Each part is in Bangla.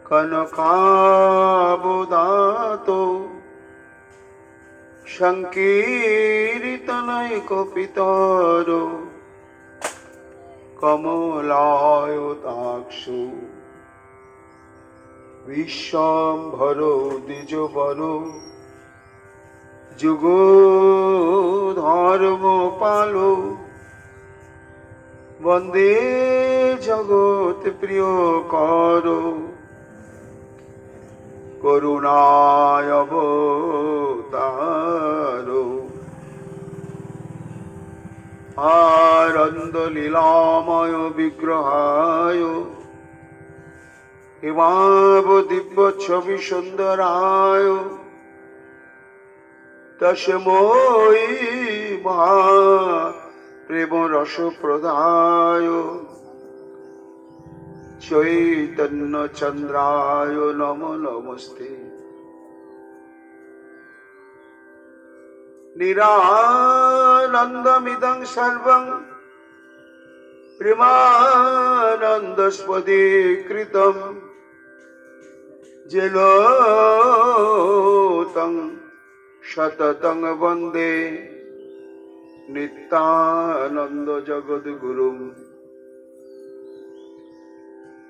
কনকাবদাতো সংকীর্তনৈকপিতর কমলায়তাক্ষু বিশ্বম্ভর দ্বিজবর যুগধর্মপাল বন্দে জগৎ প্রিয়কর করুণায়বতার আনন্দ লীলাময় বিগ্রহায় হিমাব দিব্য ছবি সুন্দরায় তস্मै মহা প্রেম রস প্রদায় চৈতন্য চন্দ্রায় নমো নমস্তে। নিরানন্দমিদং সর্বং প্রেমানন্দস্পদীকৃতম যেন তং সততং বন্দে নিত্যানন্দ জগদ্গুরুম।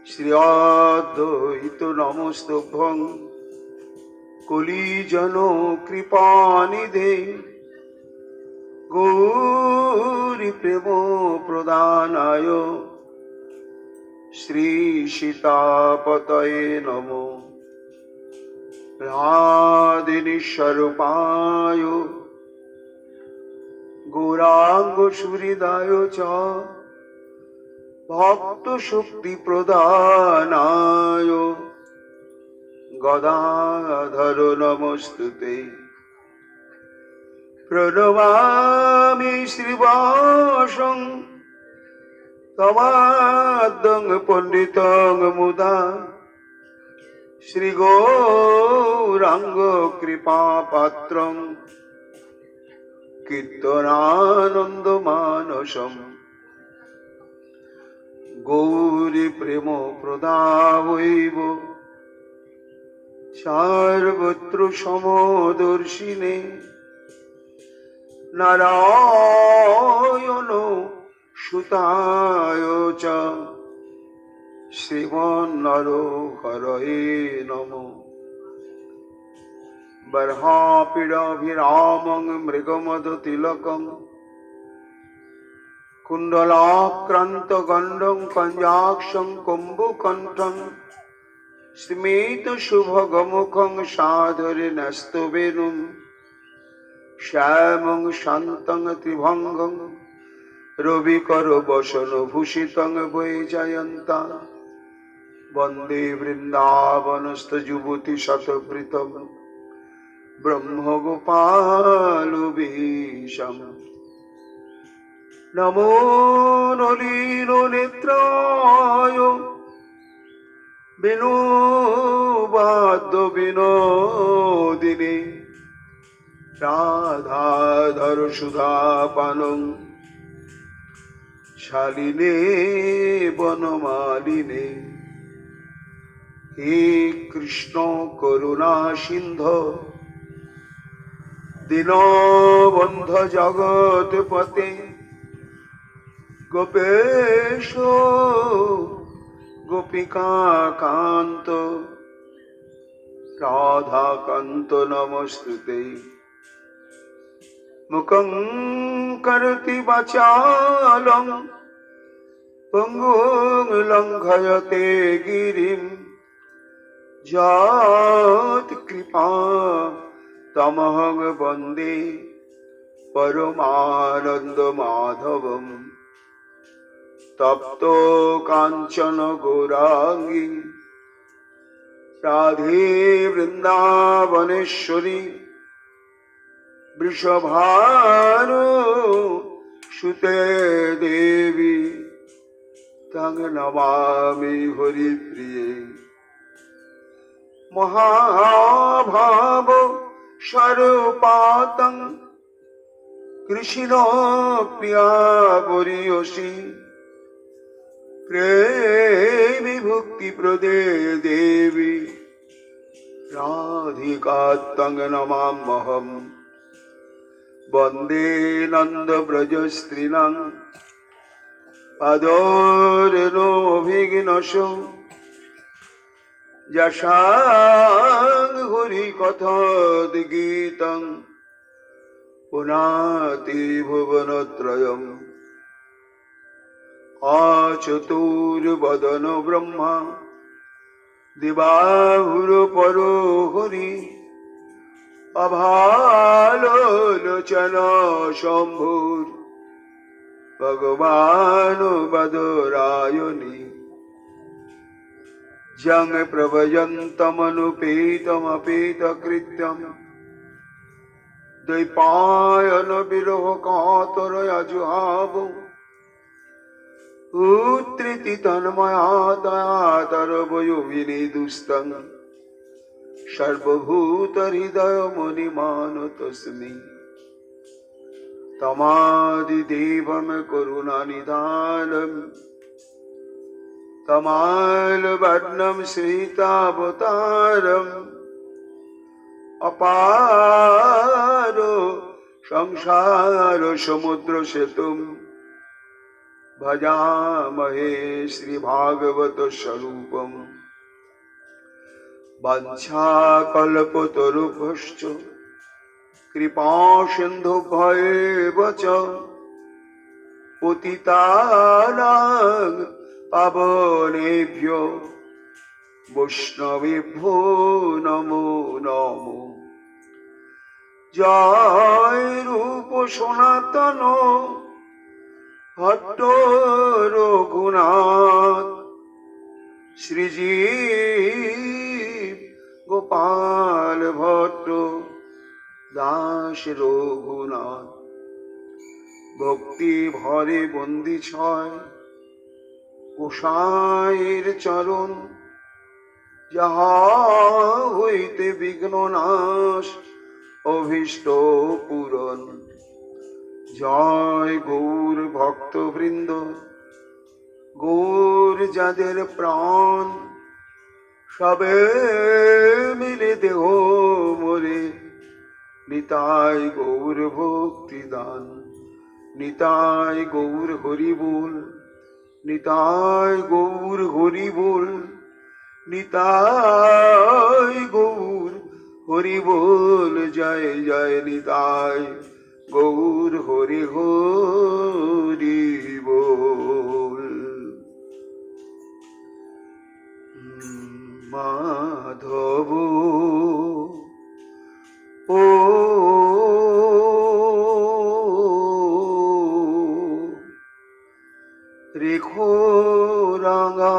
শ্রী অদ্বৈত নমস্তুভ্যং কলিজন কৃপানিধে গৌরী প্রেম প্রদানায় শ্রী সীতাপতয়ে নমো। রাধিনী স্বরূপায় গৌরাঙ্গ সুহৃদায় চ ভক্ত শক্তি প্রদানায় গদাধর নমস্তুতে। প্রণমামি শ্রীবাসং তমাদ্যং পণ্ডিতং মুদা শ্রী গৌরাঙ্গ কৃপা পাত্রং কীর্তনানন্দ মানসম। গৌরী প্রেম প্রদাবৈব সর্বত্র সমদর্শিনে নারায়ণ সুতায় চ শ্রীমন্নরহরয়ে নমঃ। বর্হাপীড়াভিরামং মৃগমদতিলকং কুণ্ডলাক্রান্ত গণ্ডং কঞ্জাক্ষং কুম্ভকণ্ঠং স্মিত শুভগমুখং সাধরে ন্যস্তবেণুং শ্যামং শান্তং ত্রিভঙ্গং রবিকর বসন ভূষিতং বৈজয়ন্তা বন্দে বৃন্দাবনস্থ যুবতী শতবৃতম ব্রহ্মগোপাল বিশম। নমো নলিন নেত্রায় বেণুবাদ্য বিনোদিনী রাধাধর সুধাপানং শালিনে বনমালিনে। হে কৃষ্ণ করুণা সিন্ধু দীনবন্ধ জগৎপতে গোপেশ গোপিকাকান্ত রাধাকান্ত নমস্তুতে। মুখং করতি বাচালং পঙ্গুং লঙ্ঘয়তে গিরিম যৎ কৃপা তমহং বন্দে পরমানন্দ মাধবম। তপ্ত কাঞ্চন গৌরাঙ্গী রাধে বৃন্দাবনেশ্বরী বৃষভানু সুতে দেবী তং নমামি হরিপ্রিয়ে। মহাভাব স্বরূপাতং কৃষ্ণ প্রিয়া বরিয়সী प्रेमी भुक्ति प्रदे देवी राधिका तंग नमाम्यहम् वंदे नंद ब्रज स्त्रीणां अदोरनोभिघ्नशो यशांग हरि कथाद्गीतं पुनाति भुवनत्रयम् आचतुर्वदन ब्रह्मा दिवाहुरो परो हरि अभालोचन शंभुर भगवान बदरायणी जंग प्रभयन्तमनुपेतमपेतकृत्यं द्वैपायन विरह कातर अजुहाव उत्तृति तन्मया दयातरवयो विनिदुस्तं सर्वभूत हृदय मुनिमानतस्मै तमादिदेवं करुणानिधानं तमालवर्णं श्रीतावतारम् अपारो संसार समुद्र सेतुं भजामहे श्रीभागवत स्वरूपम् वाञ्छाकल्पतरुभ्यश्च कृपासिन्धुभ्येव च पतितानां पावनेभ्यो वैष्णवेभ्यो नमो नमो। जय रूप सनातन भट्ट रघुनाथ श्रीजीव गोपाल भट्ट दास रघुनाथ भक्ति भरे बंदी छय गोसाईर चरण যাহা হইতে বিঘ্ন নাশ অভীষ্ট পূরণ। জয় গৌর ভক্তবৃন্দ গৌর যাদের প্রাণ সবে মিলে দেহ মোরে নিতাই গৌর ভক্তি দান। নিতাই গৌর হরি বল নিতাই গৌর হরি বল নিতাই গৌর হরি বল জয় জয় নিতাই গৌর হরি হরি বল। মাধব ও রেখো রাঙা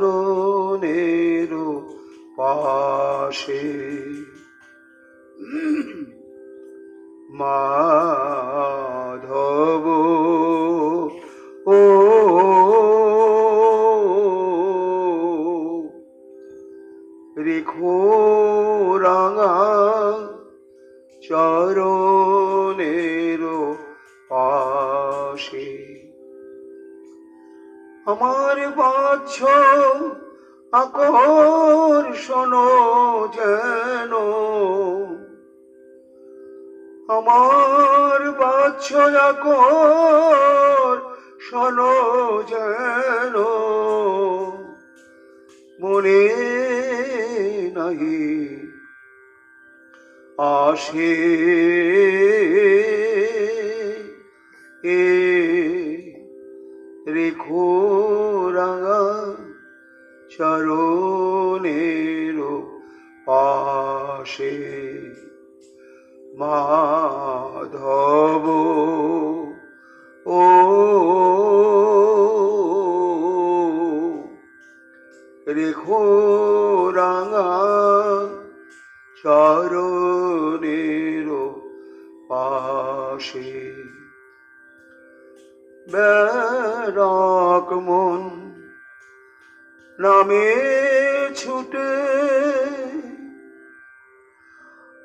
চরণের পাশে মাধব ও রেখো রাঙা চরণের পাশে। আমার বাছ আকর্ষণ যেন আমার বাছ আকর্ষণ যেন মনে নাহি আসে রেখো রাঙা চরণের পাশে। মাধব ও রেখো রাঙা চরণের পাশে। ব্যারাক মন নামে ছুটে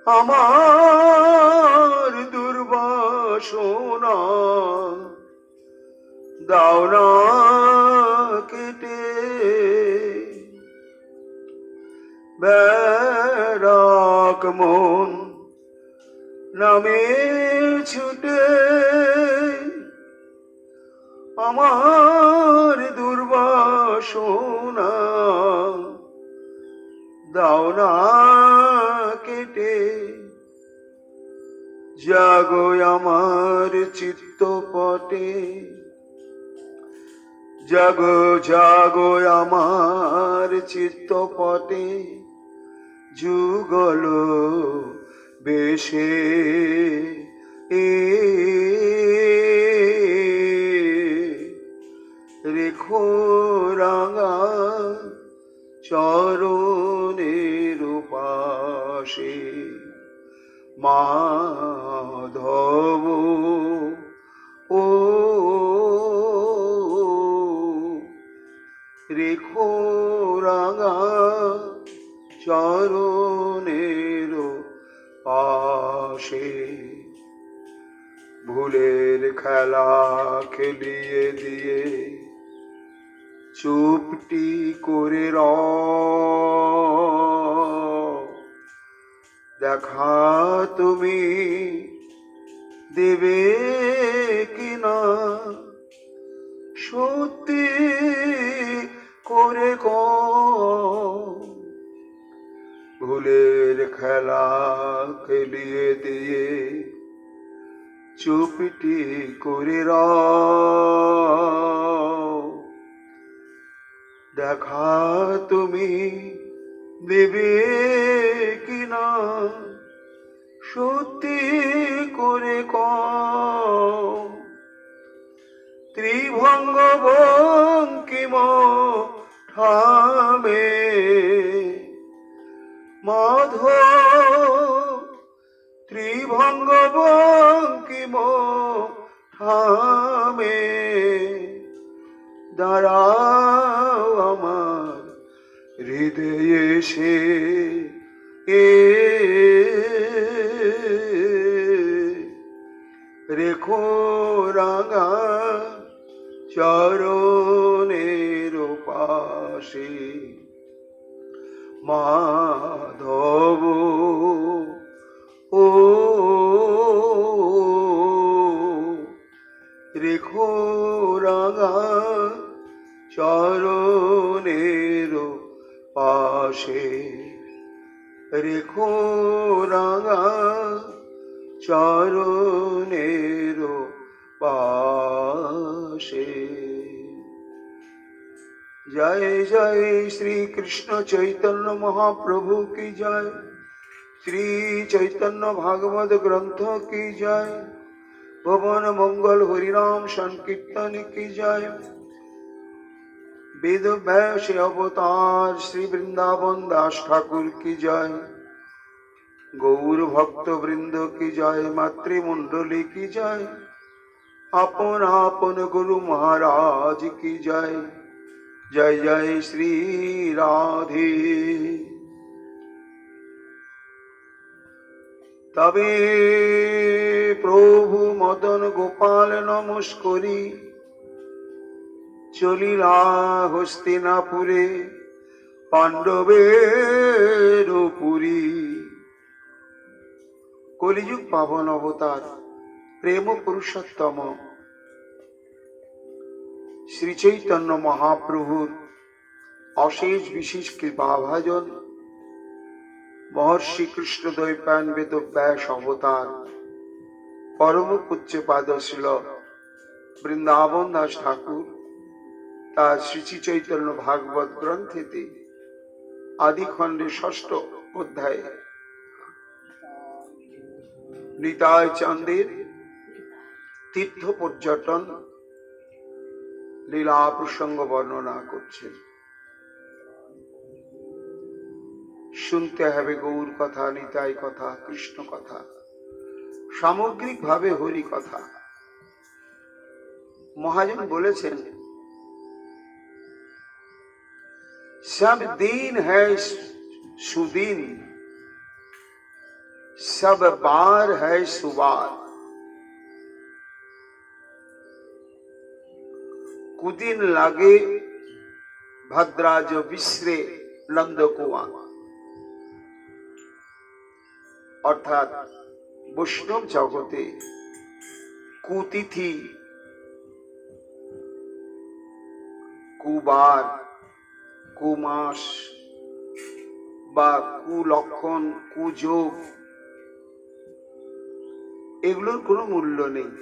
আমার দুর্বাসনা দাও না কেটে বেড়াক মন নামে ছুটে আমার দুর্বাসনা দাও না কেটে জাগো আমার চিত্তপটে জাগো জাগো আমার চিত্তপটে যুগল বেশে রেখো রাঙা চরণের পাশে মাধব ও রেখো রাঙা চরণের পাশে ভুলের খেলা খেলিয়ে দিয়ে চুপটি করে দেখা তুমি দেবে কিনা সত্যি করে ভুলের খেলা খেলিয়ে দিয়ে চুপটি করে দেখা তুমি দেবে কিনা সত্যি করে ত্রিভঙ্গ বঙ্কিম ঠামে মাধব ত্রিভঙ্গ বঙ্কিম ঠামে দাঁড়াও আমার হৃদয়ে এসে রেখো রাঙা চরণের পাশে মাধব ও রেখো রাঙা চরণের পাশে রেখো রাঙা চরণের পাশে। জয় জয় শ্রী কৃষ্ণ চৈতন্য মহাপ্রভু কি জয়, শ্রী চৈতন্য ভাগবত গ্রন্থ কি জয়, ভুবন মঙ্গল হরিনাম সংकीर्तन की जय। वेद व्यास अवतार श्री वृंदावन दास ठाकुर की जय, गौर भक्त वृंद की जय, मातृमंडली की जय, आपन आपन गुरु महाराज की जय। जय जय श्री राधे। तबे प्रभु मदन गोपाल नमस्करी चलिला हस्तिनापुरे पांडवेर पुरी। कलिजुग पावन अवतार प्रेम पुरुषोत्तम श्री चैतन्य महाप्रभुर अशेष विशेष कृपाभाजन महर्षि कृष्ण द्वैपायन वेद व्यास अवतार परम पूज्य पाद श्रील वृंदावन दास ठाकुर तार श्री चैतन्य भागवत ग्रंथेते आदि खंडे षष्ठ अध्याय निताय चांदेर तीर्थ पर्यटन লীলা প্রসঙ্গ বর্ণনা করছেন। শুনতে হবে গৌর কথা, নিতাই কথা, কৃষ্ণ কথা, সামগ্রিক ভাবে হরি কথা। মহাজন বলেছেন সব দিন হ্যায় সুদিন, সব বার হ্যায় সুবার। কুদিন লাগে ভদ্রাজ বিশ্রে নন্দকুয়া, অর্থাৎ বৈষ্ণব জগতে কুতিথি, কুবার, কুমাস বা কুলক্ষণ, কুযোগ, এগুলোর কোনো মূল্য নেই।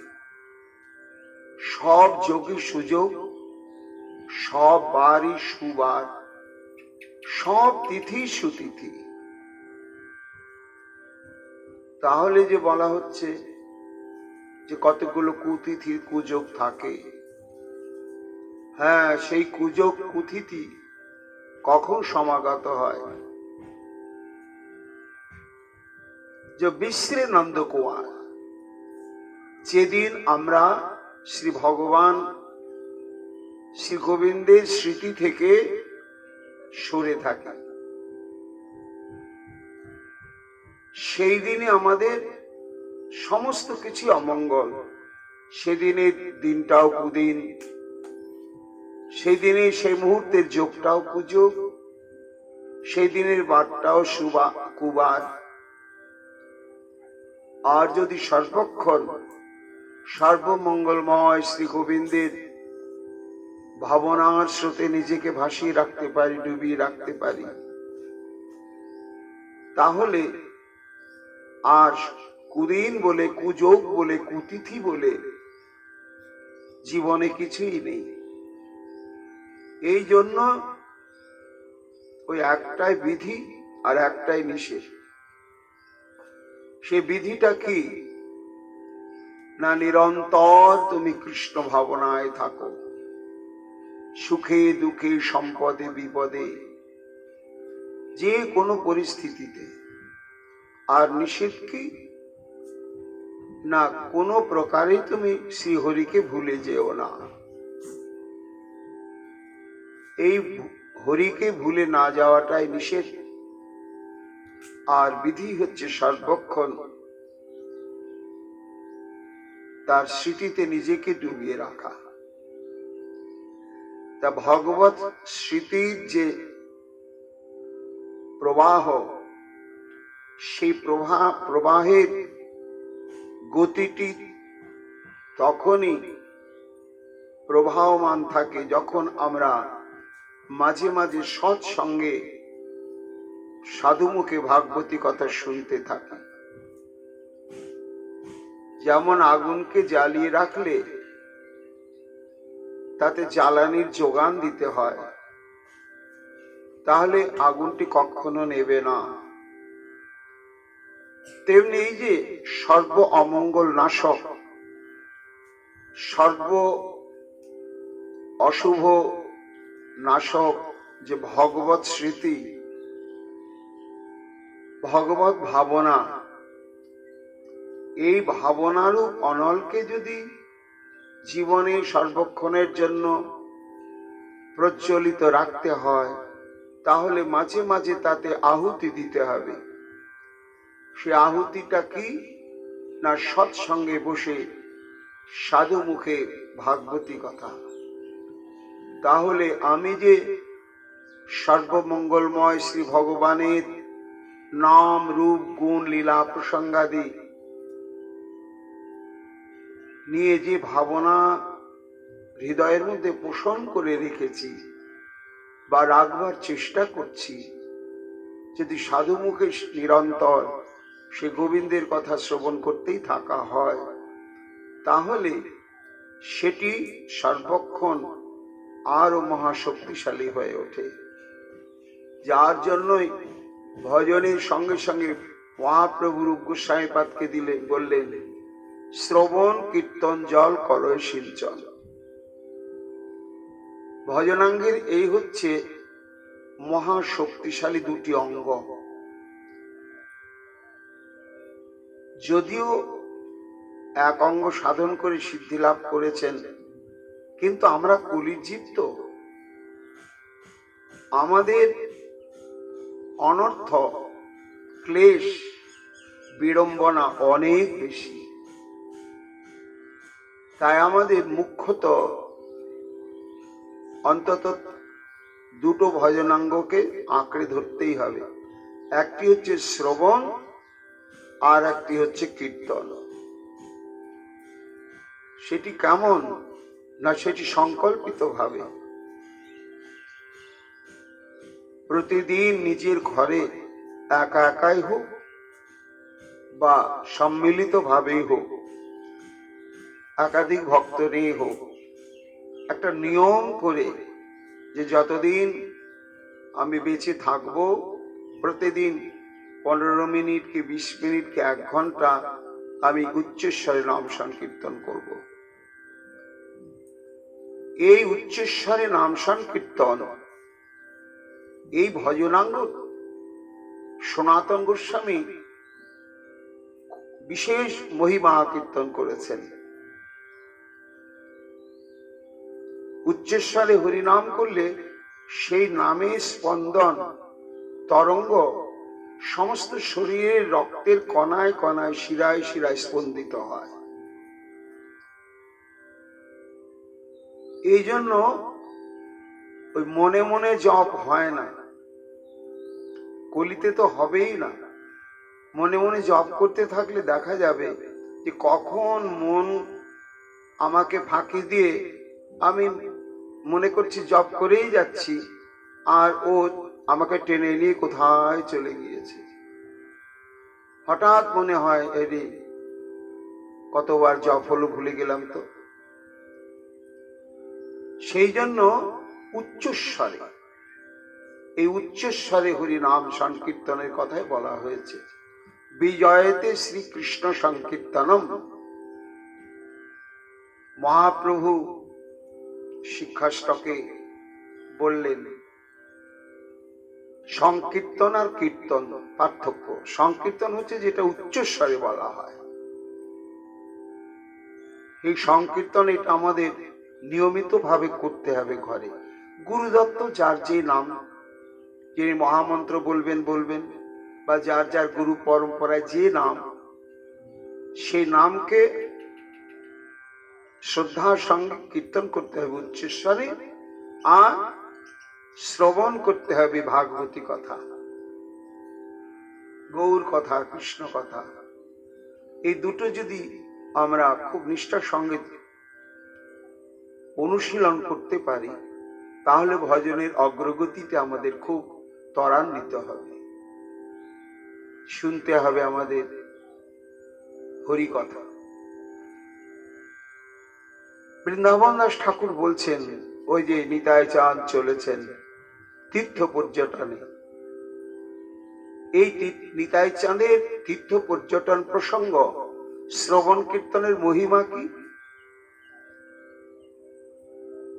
সব যোগী সুযোগ, সব বারই সুবার, সব তিথি সুতিথি। তাহলে যে বলা হচ্ছে যে কতগুলো কুতিথি কুযোগ থাকে, হ্যাঁ, সেই কুযোগ কুতিথি কখন সমাগত হয়? যে বিশ্রে নন্দকুমার, যেদিন আমরা শ্রী ভগবান শ্রী গোবিন্দের স্মৃতি থেকে সরে থাকি, সেই দিনে আমাদের সমস্ত কিছু অমঙ্গল। সেদিনের দিনটাও কুদিন, সেই দিনে সেই মুহূর্তের যোগটাও কুযোগ, সেই দিনের বারটাও কুবার। আর যদি সর্বক্ষণ সর্বমঙ্গলময় শ্রী গোবিন্দের ভাবনার স্রোতে নিজেকে ভাসিয়ে রাখতে পারি, ডুবিয়ে রাখতে পারি, তাহলে আর কুদিন বলে, কুযোগ বলে, কুতিথি বলে জীবনে কিছুই নেই। এই জন্য ওই একটাই বিধি আর একটাই নিষেধ। সে বিধিটা কি না, নিরন্তর তুমি কৃষ্ণ ভাবনায় থাকো, সুখে দুঃখে সম্পদে বিপদে, যে কোনো পরিস্থিতিতে। আর নিষেধ কি না, কোনো প্রকারে তুমি শ্রীহরিকে ভুলে যেও না। এই হরিকে ভুলে না যাওয়াটাই নিষেধ। আর বিধি হচ্ছে সর্বক্ষণ তার স্মৃতিতে নিজেকে ডুবিয়ে রাখা। তা ভগবত স্মৃতির যে প্রবাহ, সেই প্রবাহের গতিটি তখনই প্রবাহমান থাকে যখন আমরা মাঝে মাঝে সৎসঙ্গে সাধুমুখে ভাগবতী কথা শুনতে থাকি। যেমন আগুনকে জ্বালিয়ে রাখলে তাতে জ্বালানির যোগান দিতে হয়, তাহলে আগুনটি কখনো নেবে না। তেমনি এই যে সর্ব অমঙ্গল নাশক, সর্ব অশুভ নাশক যে ভগবত স্মৃতি, ভগবত ভাবনা, এই ভাবনারূপ অনলকে যদি জীবনে সর্বক্ষণের জন্য প্রজ্বলিত রাখতে হয়, তাহলে মাঝে মাঝে তাতে আহুতি দিতে হবে। সে আহুতিটা কি না, সৎসঙ্গে বসে সাধু মুখে ভাগবতী কথা। তাহলে আমি যে সর্বমঙ্গলময় শ্রী ভগবানের নাম রূপ গুণ লীলা প্রসঙ্গাদি নিয়ে যে ভাবনা হৃদয়ের মধ্যে পোষণ করে রেখেছি বা রাখবার চেষ্টা করছি, যদি সাধু মুখে নিরন্তর সে গোবিন্দের কথা শ্রবণ করতেই থাকা হয়, তাহলে সেটি সর্বক্ষণ আরো মহাশক্তিশালী হয়ে ওঠে। যার জন্যই ভজনের সঙ্গে সঙ্গে মহাপ্রভু রূপ গোস্বামীপাদকে বললেন, শ্রবণ কীর্তন জল করয় সিঞ্চন। ভজনাঙ্গের এই হচ্ছে মহাশক্তিশালী দুটি অঙ্গ। যদিও এক অঙ্গ সাধন করে সিদ্ধি লাভ করেছেন, কিন্তু আমরা কলির জীব, তো আমাদের অনর্থ ক্লেশ বিড়ম্বনা অনেক বেশি। তাই আমাদের মুখ্যত অন্তত দুটো ভজনাঙ্গকে আঁকড়ে ধরতেই হবে। একটি হচ্ছে শ্রবণ, আর একটি হচ্ছে কীর্তন। সেটি কেমন না, সেটি সংকল্পিত ভাবে প্রতিদিন নিজের ঘরে একা একাই হোক বা সম্মিলিত ভাবেই হোক, একাধিক ভক্ত নিয়ে হোক, একটা নিয়ম করে যে যতদিন আমি বেঁচে থাকবো প্রতিদিন 15 মিনিট কি 20 মিনিট কি 1 ঘন্টা আমি উচ্চস্বরে নাম সংকীর্তন করব। এই উচ্চস্বরে নাম সংকীর্তন, এই ভজনাঙ্গ সনাতন গোস্বামী বিশেষ মহিমা কীর্তন করেছেন। উচ্চস্বরে হরিনাম করলে সেই নামের স্পন্দন তরঙ্গ সমস্ত শরীরের রক্তের কণায় কণায় শিরায় শিরায় স্পন্দিত হয়। এই জন্য ওই মনে মনে জপ হয় না, কলিতে তো হবেই না। মনে মনে জপ করতে থাকলে দেখা যাবে যে কখন মন আমাকে ফাঁকি দিয়ে আমি মনে করছি জপ করেই যাচ্ছি, আর ও আমাকে টেনে নিয়ে কোথায় চলে গিয়েছে। হঠাৎ মনে হয় এরে কতবার জপ হলো ভুলে গেলাম তো। সেই জন্য উচ্চস্বরে, এই উচ্চস্বরে হরি নাম সংকীর্তনের কথাই বলা হয়েছে। বিজয়তে শ্রীকৃষ্ণ সংকীর্তনম। মহাপ্রভু শিক্ষাষ্টকে বললেন সংকীর্তন আর কীর্তন পার্থক্য। সংকীর্তন হচ্ছে যেটা উচ্চস্বরে বলা হয়, এই সংকীর্তন এটা আমাদের নিয়মিত ভাবে করতে হবে ঘরে। গুরুদত্ত যার যে নাম, যিনি মহামন্ত্র বলবেন বলবেন, বা যার যার গুরু পরম্পরায় যে নাম, সেই নামকে শ্রদ্ধার সঙ্গে কীর্তন করতে হবে উচ্চস্বরে, আর শ্রবণ করতে হবে ভাগবতী কথা, গৌর কথা, কৃষ্ণ কথা। এই দুটো যদি আমরা খুব নিষ্ঠার সঙ্গে অনুশীলন করতে পারি, তাহলে ভজনের অগ্রগতিতে আমাদের খুব ত্বরান্বিত হবে। শুনতে হবে আমাদের হরি কথা। বৃন্দাবন দাস ঠাকুর বলছেন, ওই যে নিতাই চাঁদ চলেছেন তীর্থ পর্যটনে, এই নিতাই চাঁদের তীর্থ পর্যটন প্রসঙ্গ শ্রবণ কীর্তনের মহিমা কি?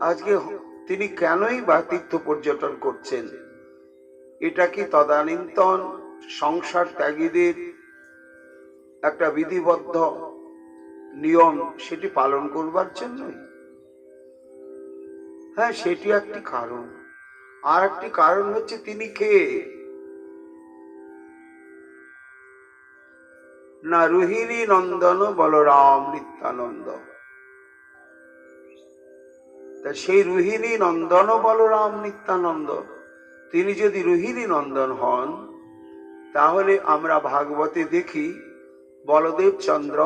আজকে তিনি কেনই বা তীর্থ পর্যটন করছেন? এটা কি তদানীন্তন সংসার ত্যাগীদের একটা বিধিবদ্ধ নিয়ম, সেটি পালন করবার জন্যই? হ্যাঁ, সেটি একটি কারণ। আর একটি কারণ হচ্ছে তিনি কে না, রোহিণী নন্দন বলরাম নিত্যানন্দ। তা সেই রোহিণী নন্দন বলরাম নিত্যানন্দ, তিনি যদি রোহিণী নন্দন হন, তাহলে আমরা ভাগবতে দেখি বলদেব চন্দ্র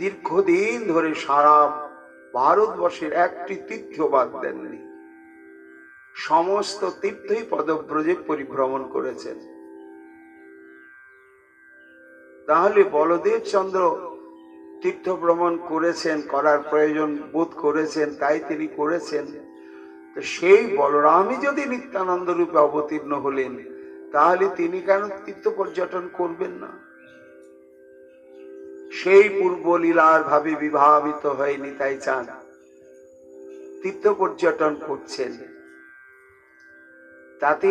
দীর্ঘদিন ধরে সারা ভারতবর্ষের একটি তীর্থ বাদ দেননি, সমস্ত তীর্থই পদব্রজে পরিভ্রমণ করেছেন। তাহলে বলদেব চন্দ্র তীর্থ ভ্রমণ করেছেন, করার প্রয়োজন বোধ করেছেন, তাই তিনি করেছেন। তো সেই বলরামই যদি নিত্যানন্দ রূপে অবতীর্ণ হলেন, তাহলে তিনি কেন তীর্থ পর্যটন করবেন না? সেই পূর্ব লীলার ভাবে বিভাবিত হয়ে নিতাই চাঁদ তীর্থ পর্যটন করছেন। তাতে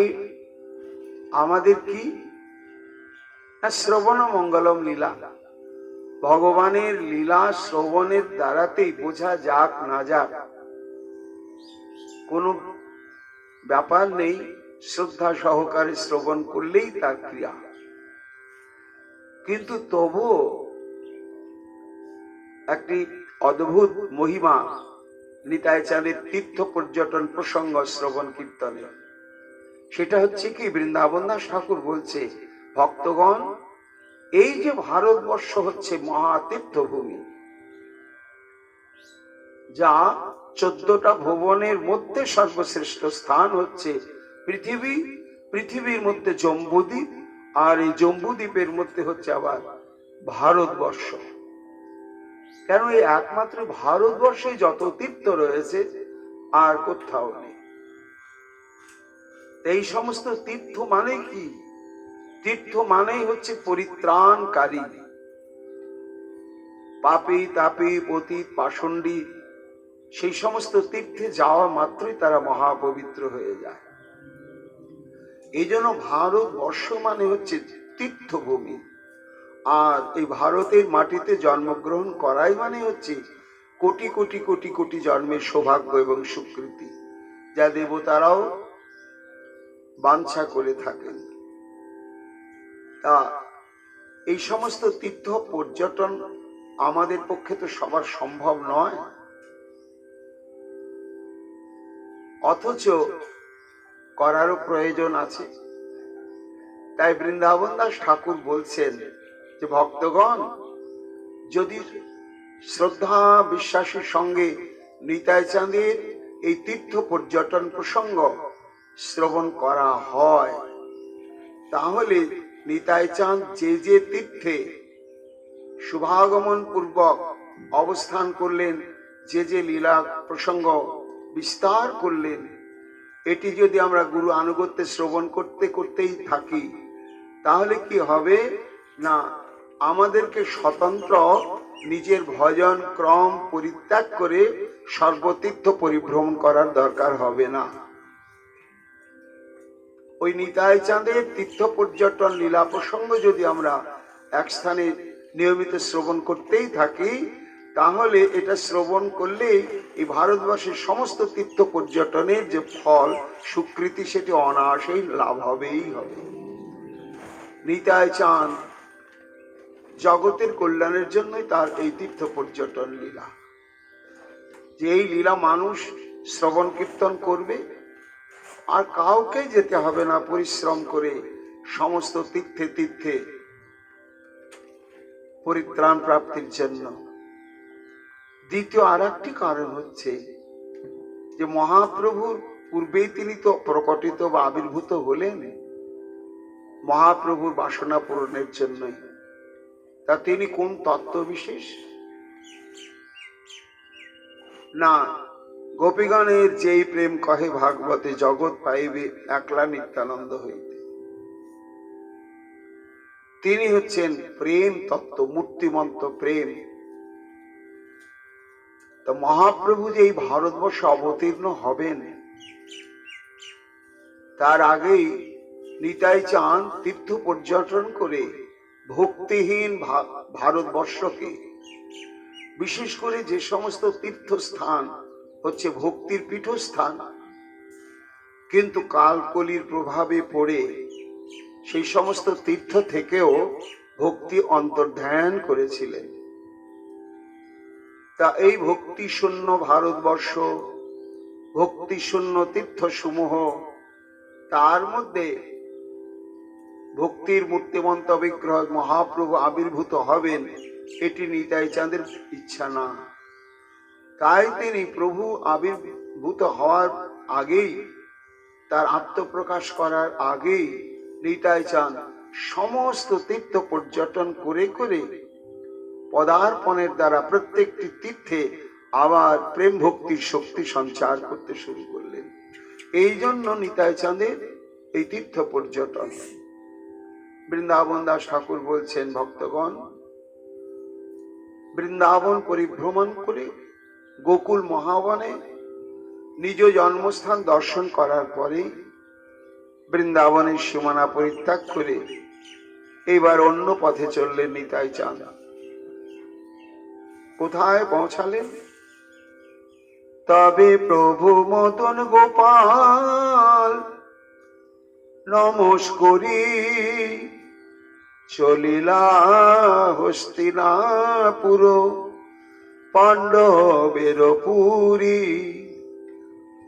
আমাদের কি? শ্রবণ মঙ্গলম লীলা। ভগবানের লীলা শ্রবণের দ্বারাতেই বোঝা যাক না যাক কোনো ব্যাপার নেই, শ্রদ্ধা সহকারে শ্রবণ করলেই তার ক্রিয়া। কিন্তু তবুও একটি অদ্ভুত মহিমা নিতাই চাঁদের তীর্থ পর্যটন প্রসঙ্গ শ্রবণ কীর্তনে। সেটা হচ্ছে কি, বৃন্দাবন দাস ঠাকুর বলছে, ভক্তগণ, এই যে ভারতবর্ষ হচ্ছে মহাতীর্থভূমি, যা 14টা ভুবনের মধ্যে সর্বশ্রেষ্ঠ স্থান হচ্ছে পৃথিবী। পৃথিবীর মধ্যে জম্বুদ্বীপ, আর এই জম্বুদ্বীপের মধ্যে হচ্ছে আবার ভারতবর্ষ। কেন এই একমাত্র ভারতবর্ষে যত তীর্থ রয়েছে আর কোথাও নেই। এই সমস্ত তীর্থ মানে কি? তীর্থ মানেই হচ্ছে পরিত্রাণকারী। পাপী তাপী পতিত পাষণ্ডী সেই সমস্ত তীর্থে যাওয়া মাত্রই তারা মহাপবিত্র হয়ে যায়। এই জন্য ভারতবর্ষ মানে হচ্ছে তীর্থভূমি। আর এই ভারতের মাটিতে জন্মগ্রহণ করাই মানে হচ্ছে কোটি কোটি কোটি কোটি জন্মের সৌভাগ্য এবং স্বীকৃতি, যা দেবতারাও বাঞ্ছা করে থাকেন। তা এই সমস্ত তীর্থ পর্যটন আমাদের পক্ষে তো সবার সম্ভব নয়, অথচ করারও প্রয়োজন আছে। তাই বৃন্দাবন দাস ঠাকুর বলছেন যে, ভক্তগণ, যদি শ্রদ্ধা বিশ্বাসের সঙ্গে নিতাই চাঁদের এই তীর্থ পর্যটন প্রসঙ্গ শ্রবণ করা হয়, তাহলে নিতাই চাঁদ যে যে তীর্থে শুভাগমন পূর্বক অবস্থান করলেন, যে যে লীলা প্রসঙ্গ বিস্তার করলেন, এটি যদি আমরা গুরু আনুগত্যে শ্রবণ করতে করতেই থাকি, তাহলে কি হবে না, আমাদেরকে স্বতন্ত্র নিজের ভজন ক্রম পরিত্যাগ করে সর্বতীর্থ পরিভ্রমণ করার দরকার হবে না। ওই নিতাই চাঁদের তীর্থ পর্যটন লীলা প্রসঙ্গ যদি আমরা এক স্থানে নিয়মিত শ্রবণ করতেই থাকি, তাহলে এটা শ্রবণ করলে এই ভারতবর্ষের সমস্ত তীর্থ পর্যটনের যে ফল স্বীকৃতি, সেটি অনায়াসেই লাভ হবেই হবে। নিতাই চাঁদ জগতের কল্যাণের জন্যই তার এই তীর্থ পর্যটন লীলা, যে এই লীলা মানুষ শ্রবণ কীর্তন করবে, আর কাউকে যেতে হবে না পরিশ্রম করে সমস্ত তীর্থে তীর্থে পরিত্রাণ প্রাপ্তির জন্য। দ্বিতীয় আর একটি কারণ হচ্ছে যে, মহাপ্রভুর পূর্বেই তিনি তো প্রকটিত বা আবির্ভূত হলেন মহাপ্রভুর বাসনা পূরণের জন্যই। তা তিনি কোন তত্ত্ব বিশেষ না, গোপীগণের যেই প্রেম কহে ভাগবতে, জগৎ পাইবে একলা নিত্যানন্দ হইতে। তিনি হচ্ছেন প্রেম তত্ত্ব, মূর্তিমন্ত প্রেম। তো মহাপ্রভু যে এই ভারতবর্ষে অবতীর্ণ হবেন, তার আগেই নিতাই চাঁদ তীর্থ পর্যটন করে ভক্তিহীন ভারতবর্ষকে, বিশেষ করে যে সমস্ত তীর্থস্থান হচ্ছে ভক্তির পীঠস্থান, কিন্তু কালকলির প্রভাবে পড়ে সেই সমস্ত তীর্থ থেকেও ভক্তি অন্তর্ধান করেছিলেন। তা এই ভক্তি শূন্য ভারতবর্ষ, ভক্তি শূন্য তীর্থসমূহ, তার মধ্যে ভক্তির মূর্তিমন্ত বিগ্রহ মহাপ্রভু আবির্ভূত হবেন, এটি নিতাই চাঁদের ইচ্ছা না। তাই তিনি প্রভু আবির্ভূত হওয়ার আগেই, তার আত্মপ্রকাশ করার আগেই নিতাই চাঁদ সমস্ত তীর্থ পর্যটন করে করে পদার্পণের দ্বারা প্রত্যেকটি তীর্থে আবার প্রেম ভক্তির শক্তি সঞ্চার করতে শুরু করলেন। এই জন্য নিতাই চাঁদের এই তীর্থ পর্যটন। বৃন্দাবন দাস ঠাকুর বলছেন, ভক্তগণ, বৃন্দাবন পরিভ্রমণ করে গোকুল মহাবনে নিজ জন্মস্থান দর্শন করার পরে বৃন্দাবনের সীমানা পরিত্যাগ করে এবার অন্য পথে চললেন নিতাই চাঁদ। কোথায় পৌঁছালেন? তবে প্রভু মতন গোপাল নমস্করি চলিলা হস্তিনাপুর, পাণ্ডবের পুরী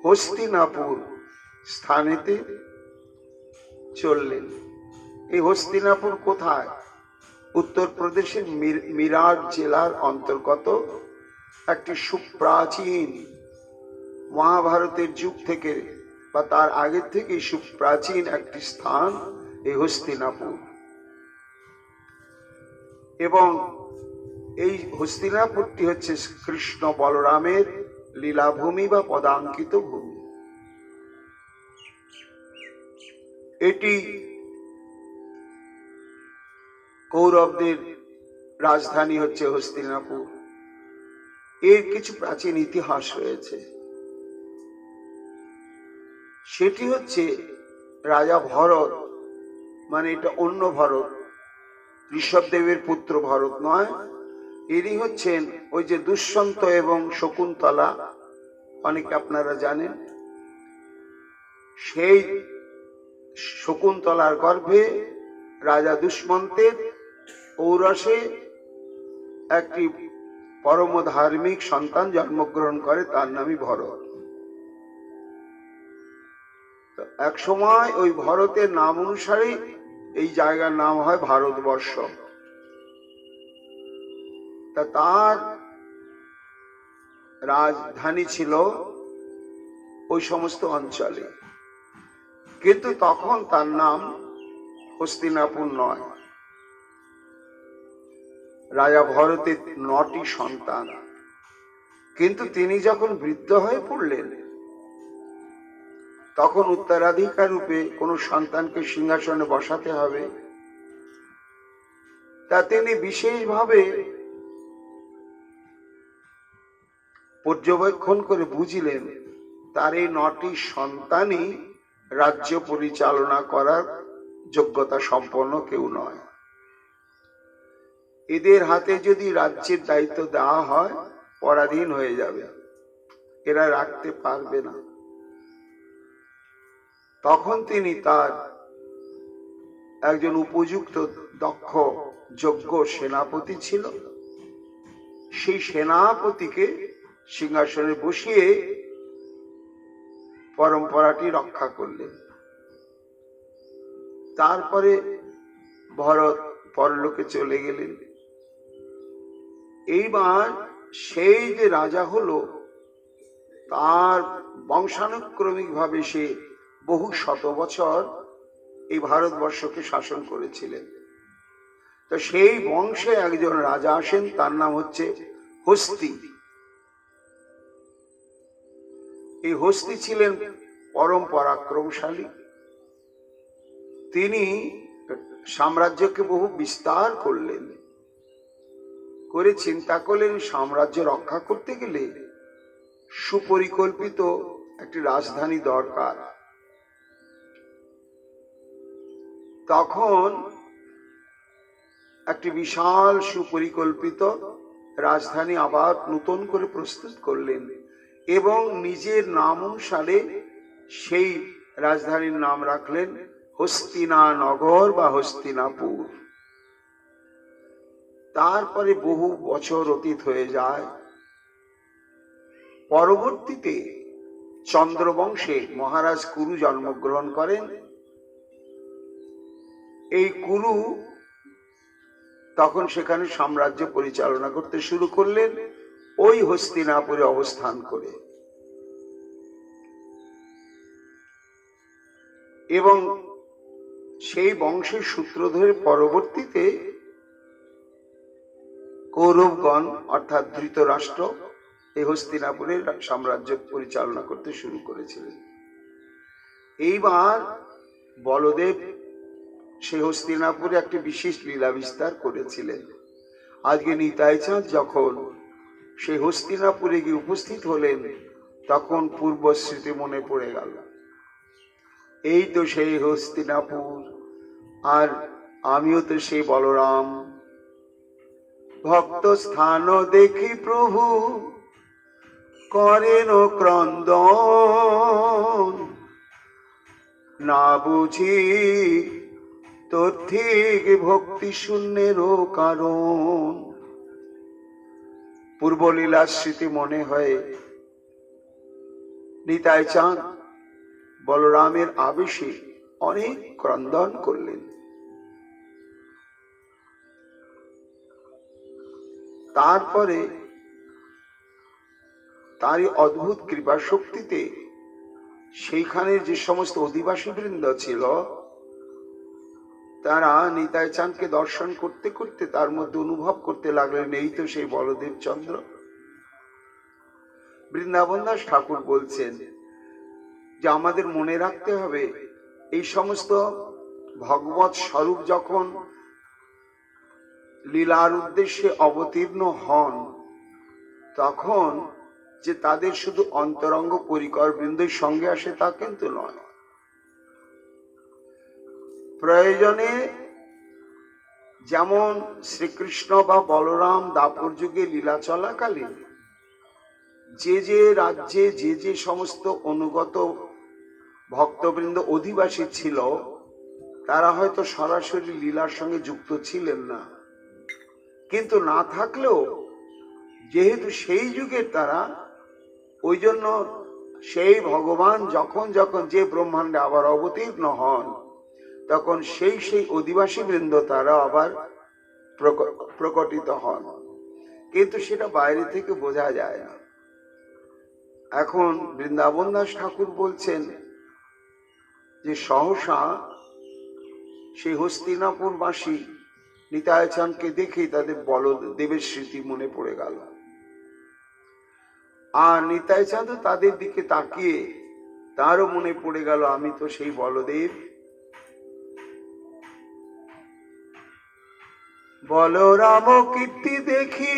হস্তিনাপুর স্থানেতে চললেন। এই হস্তিনাপুর কোথায়? উত্তরপ্রদেশের মিরাট জেলার অন্তর্গত একটি সুপ্রাচীন, মহাভারতের যুগ থেকে বা তার আগের থেকে সুপ্রাচীন একটি স্থান এই হস্তিনাপুর। এবং এই হস্তিনাপুরটি হচ্ছে কৃষ্ণ বলরামের লীলাভূমি বা পদাঙ্কিত ভূমি। এটি কৌরবদের রাজধানী হচ্ছে হস্তিনাপুর। এর কিছু প্রাচীন ইতিহাস রয়েছে। সেটি হচ্ছে রাজা ভরত, মানে এটা অন্য ভরত, ঋষভদেবের পুত্র ভরত নয়। ইনি হচ্ছেন ওই যে দুষ্যন্ত এবং শকুন্তলা, অনেকে আপনারা জানেন। সেই শকুন্তলার গর্ভে রাজা দুষ্মন্তের ঔরসে একটি পরম ধার্মিক সন্তান জন্মগ্রহণ করে, তার নামই ভরত। এক সময় ওই ভরতের নাম অনুসারে এই জায়গার নাম হয় ভারতবর্ষ। তা তার রাজধানী ছিল ওই সমস্ত অঞ্চলে, কিন্তু তখন তার নাম হস্তিনাপুর নয়। রাজা ভরতের 9টি সন্তান, কিন্তু তিনি যখন বৃদ্ধ হয়ে পড়লেন তখন উত্তরাধিকার রূপে কোন সন্তানকে সিংহাসনে বসাতে হবে। তা তিনি বিশেষভাবে পর্যবেক্ষণ করে বুঝলেন তার এই 9টি সন্তানই রাজ্য পরিচালনা করার যোগ্যতা সম্পন্ন কেউ নয়। এদের হাতে যদি রাজ্যের দায়িত্ব দেওয়া হয় পরাধীন হয়ে যাবে, এরা রাখতে পারবে না। তখন তিনি তার একজন উপযুক্ত দক্ষ যোগ্য সেনাপতি ছিল, সেই সেনাপতিকে সিংহাসনে বসিয়ে পরম্পরাটি রক্ষা করলেন। তারপরে ভরত পরলোকে চলে গেলেন। এইবার সেই যে রাজা হলো, তার বংশানুক্রমিক ভাবে সে বহু শত বছর এই ভারতবর্ষকে শাসন করেছিলেন। তো সেই বংশে একজন রাজা আসেন, তার নাম হচ্ছে হস্তি। এই হস্তি ছিলেন পরম পরাক্রমশালী। তিনি সাম্রাজ্যকে বহু বিস্তার করলেন, করে চিন্তা করলেন সাম্রাজ্য রক্ষা করতে গেলে সুপরিকল্পিত একটি রাজধানী দরকার। তখন একটি বিশাল সুপরিকল্পিত রাজধানী আবার নতুন করে প্রস্তুত করলেন এবং নিজের নাম অনুসারে সেই রাজধানীর নাম রাখলেন হস্তিনানগর বা হস্তিনাপুর। তারপরে বহু বছর অতীত হয়ে যায়। পরবর্তীতে চন্দ্রবংশে মহারাজ কুরু জন্মগ্রহণ করেন। এই কুরু তখন সেখানে সাম্রাজ্য পরিচালনা করতে শুরু করলেন, ওই হস্তিনাপুরে অবস্থান করে। এবং সেই বংশের সূত্র ধরে পরবর্তীতে কৌরবগণ অর্থাৎ ধৃতরাষ্ট্র এই হস্তিনাপুরের সাম্রাজ্য পরিচালনা করতে শুরু করেছিলেন। এইবার বলদেব সেই হস্তিনাপুরে একটি বিশেষ লীলা বিস্তার করেছিলেন। আজকে নিতাই চাঁদ যখন সেই হস্তিনাপুরে গিয়ে উপস্থিত হলেন, তখন পূর্ব স্মৃতি মনে পড়ে গেল। এই তো সেই হস্তিনাপুর, আর আমিও তো সেই বলরাম। ভক্ত স্থান দেখি প্রভু করেন ক্রন্দন, না বুঝি তোর ঠিক ভক্তি শূন্যেরও কারণ। পূর্বলীলার স্মৃতি মনে হয়ে নিতাই চাঁদ বলরামের আবেশে অনেক ক্রন্দন করলেন। তারপরে তারই অদ্ভুত কৃপা শক্তিতে সেইখানের যে সমস্ত অধিবাসী বৃন্দ ছিল তারা নিতাই চাঁদকে দর্শন করতে করতে তার মধ্যে অনুভব করতে লাগলেন, এই তো সেই বলদেব চন্দ্র। বৃন্দাবন দাস ঠাকুর বলছেন যে আমাদের মনে রাখতে হবে এই সমস্ত ভগবৎ স্বরূপ যখন লীলার উদ্দেশ্যে অবতীর্ণ হন তখন যে তাদের শুধু অন্তরঙ্গ পরিকর বৃন্দের সঙ্গে আসে তা কিন্তু নয়। প্রয়োজনে যেমন শ্রীকৃষ্ণ বা বলরাম দাপর যুগে লীলা চলাকালীন যে যে রাজ্যে যে যে সমস্ত অনুগত ভক্তবৃন্দ অধিবাসী ছিল তারা হয়তো সরাসরি লীলার সঙ্গে যুক্ত ছিলেন না, কিন্তু না থাকলেও যেহেতু সেই যুগের তারা, ওই জন্য সেই ভগবান যখন যখন যে ব্রহ্মাণ্ডে আবার অবতীর্ণ হন তখন সেই সেই অধিবাসী বৃন্দ তারা আবার প্রকটিত হন, কিন্তু সেটা বাইরে থেকে বোঝা যায় না। এখন বৃন্দাবন দাস ঠাকুর বলছেন যে সহসা সেই হস্তিনাপুরবাসী নিতাই চাঁদকে দেখেই তাদের বলদেবের স্মৃতি মনে পড়ে গেল। আর নিতাই চাঁদও তাদের দিকে তাকিয়ে তারও মনে পড়ে গেল আমি তো সেই বলদেব। বলরাম কীর্তি দেখি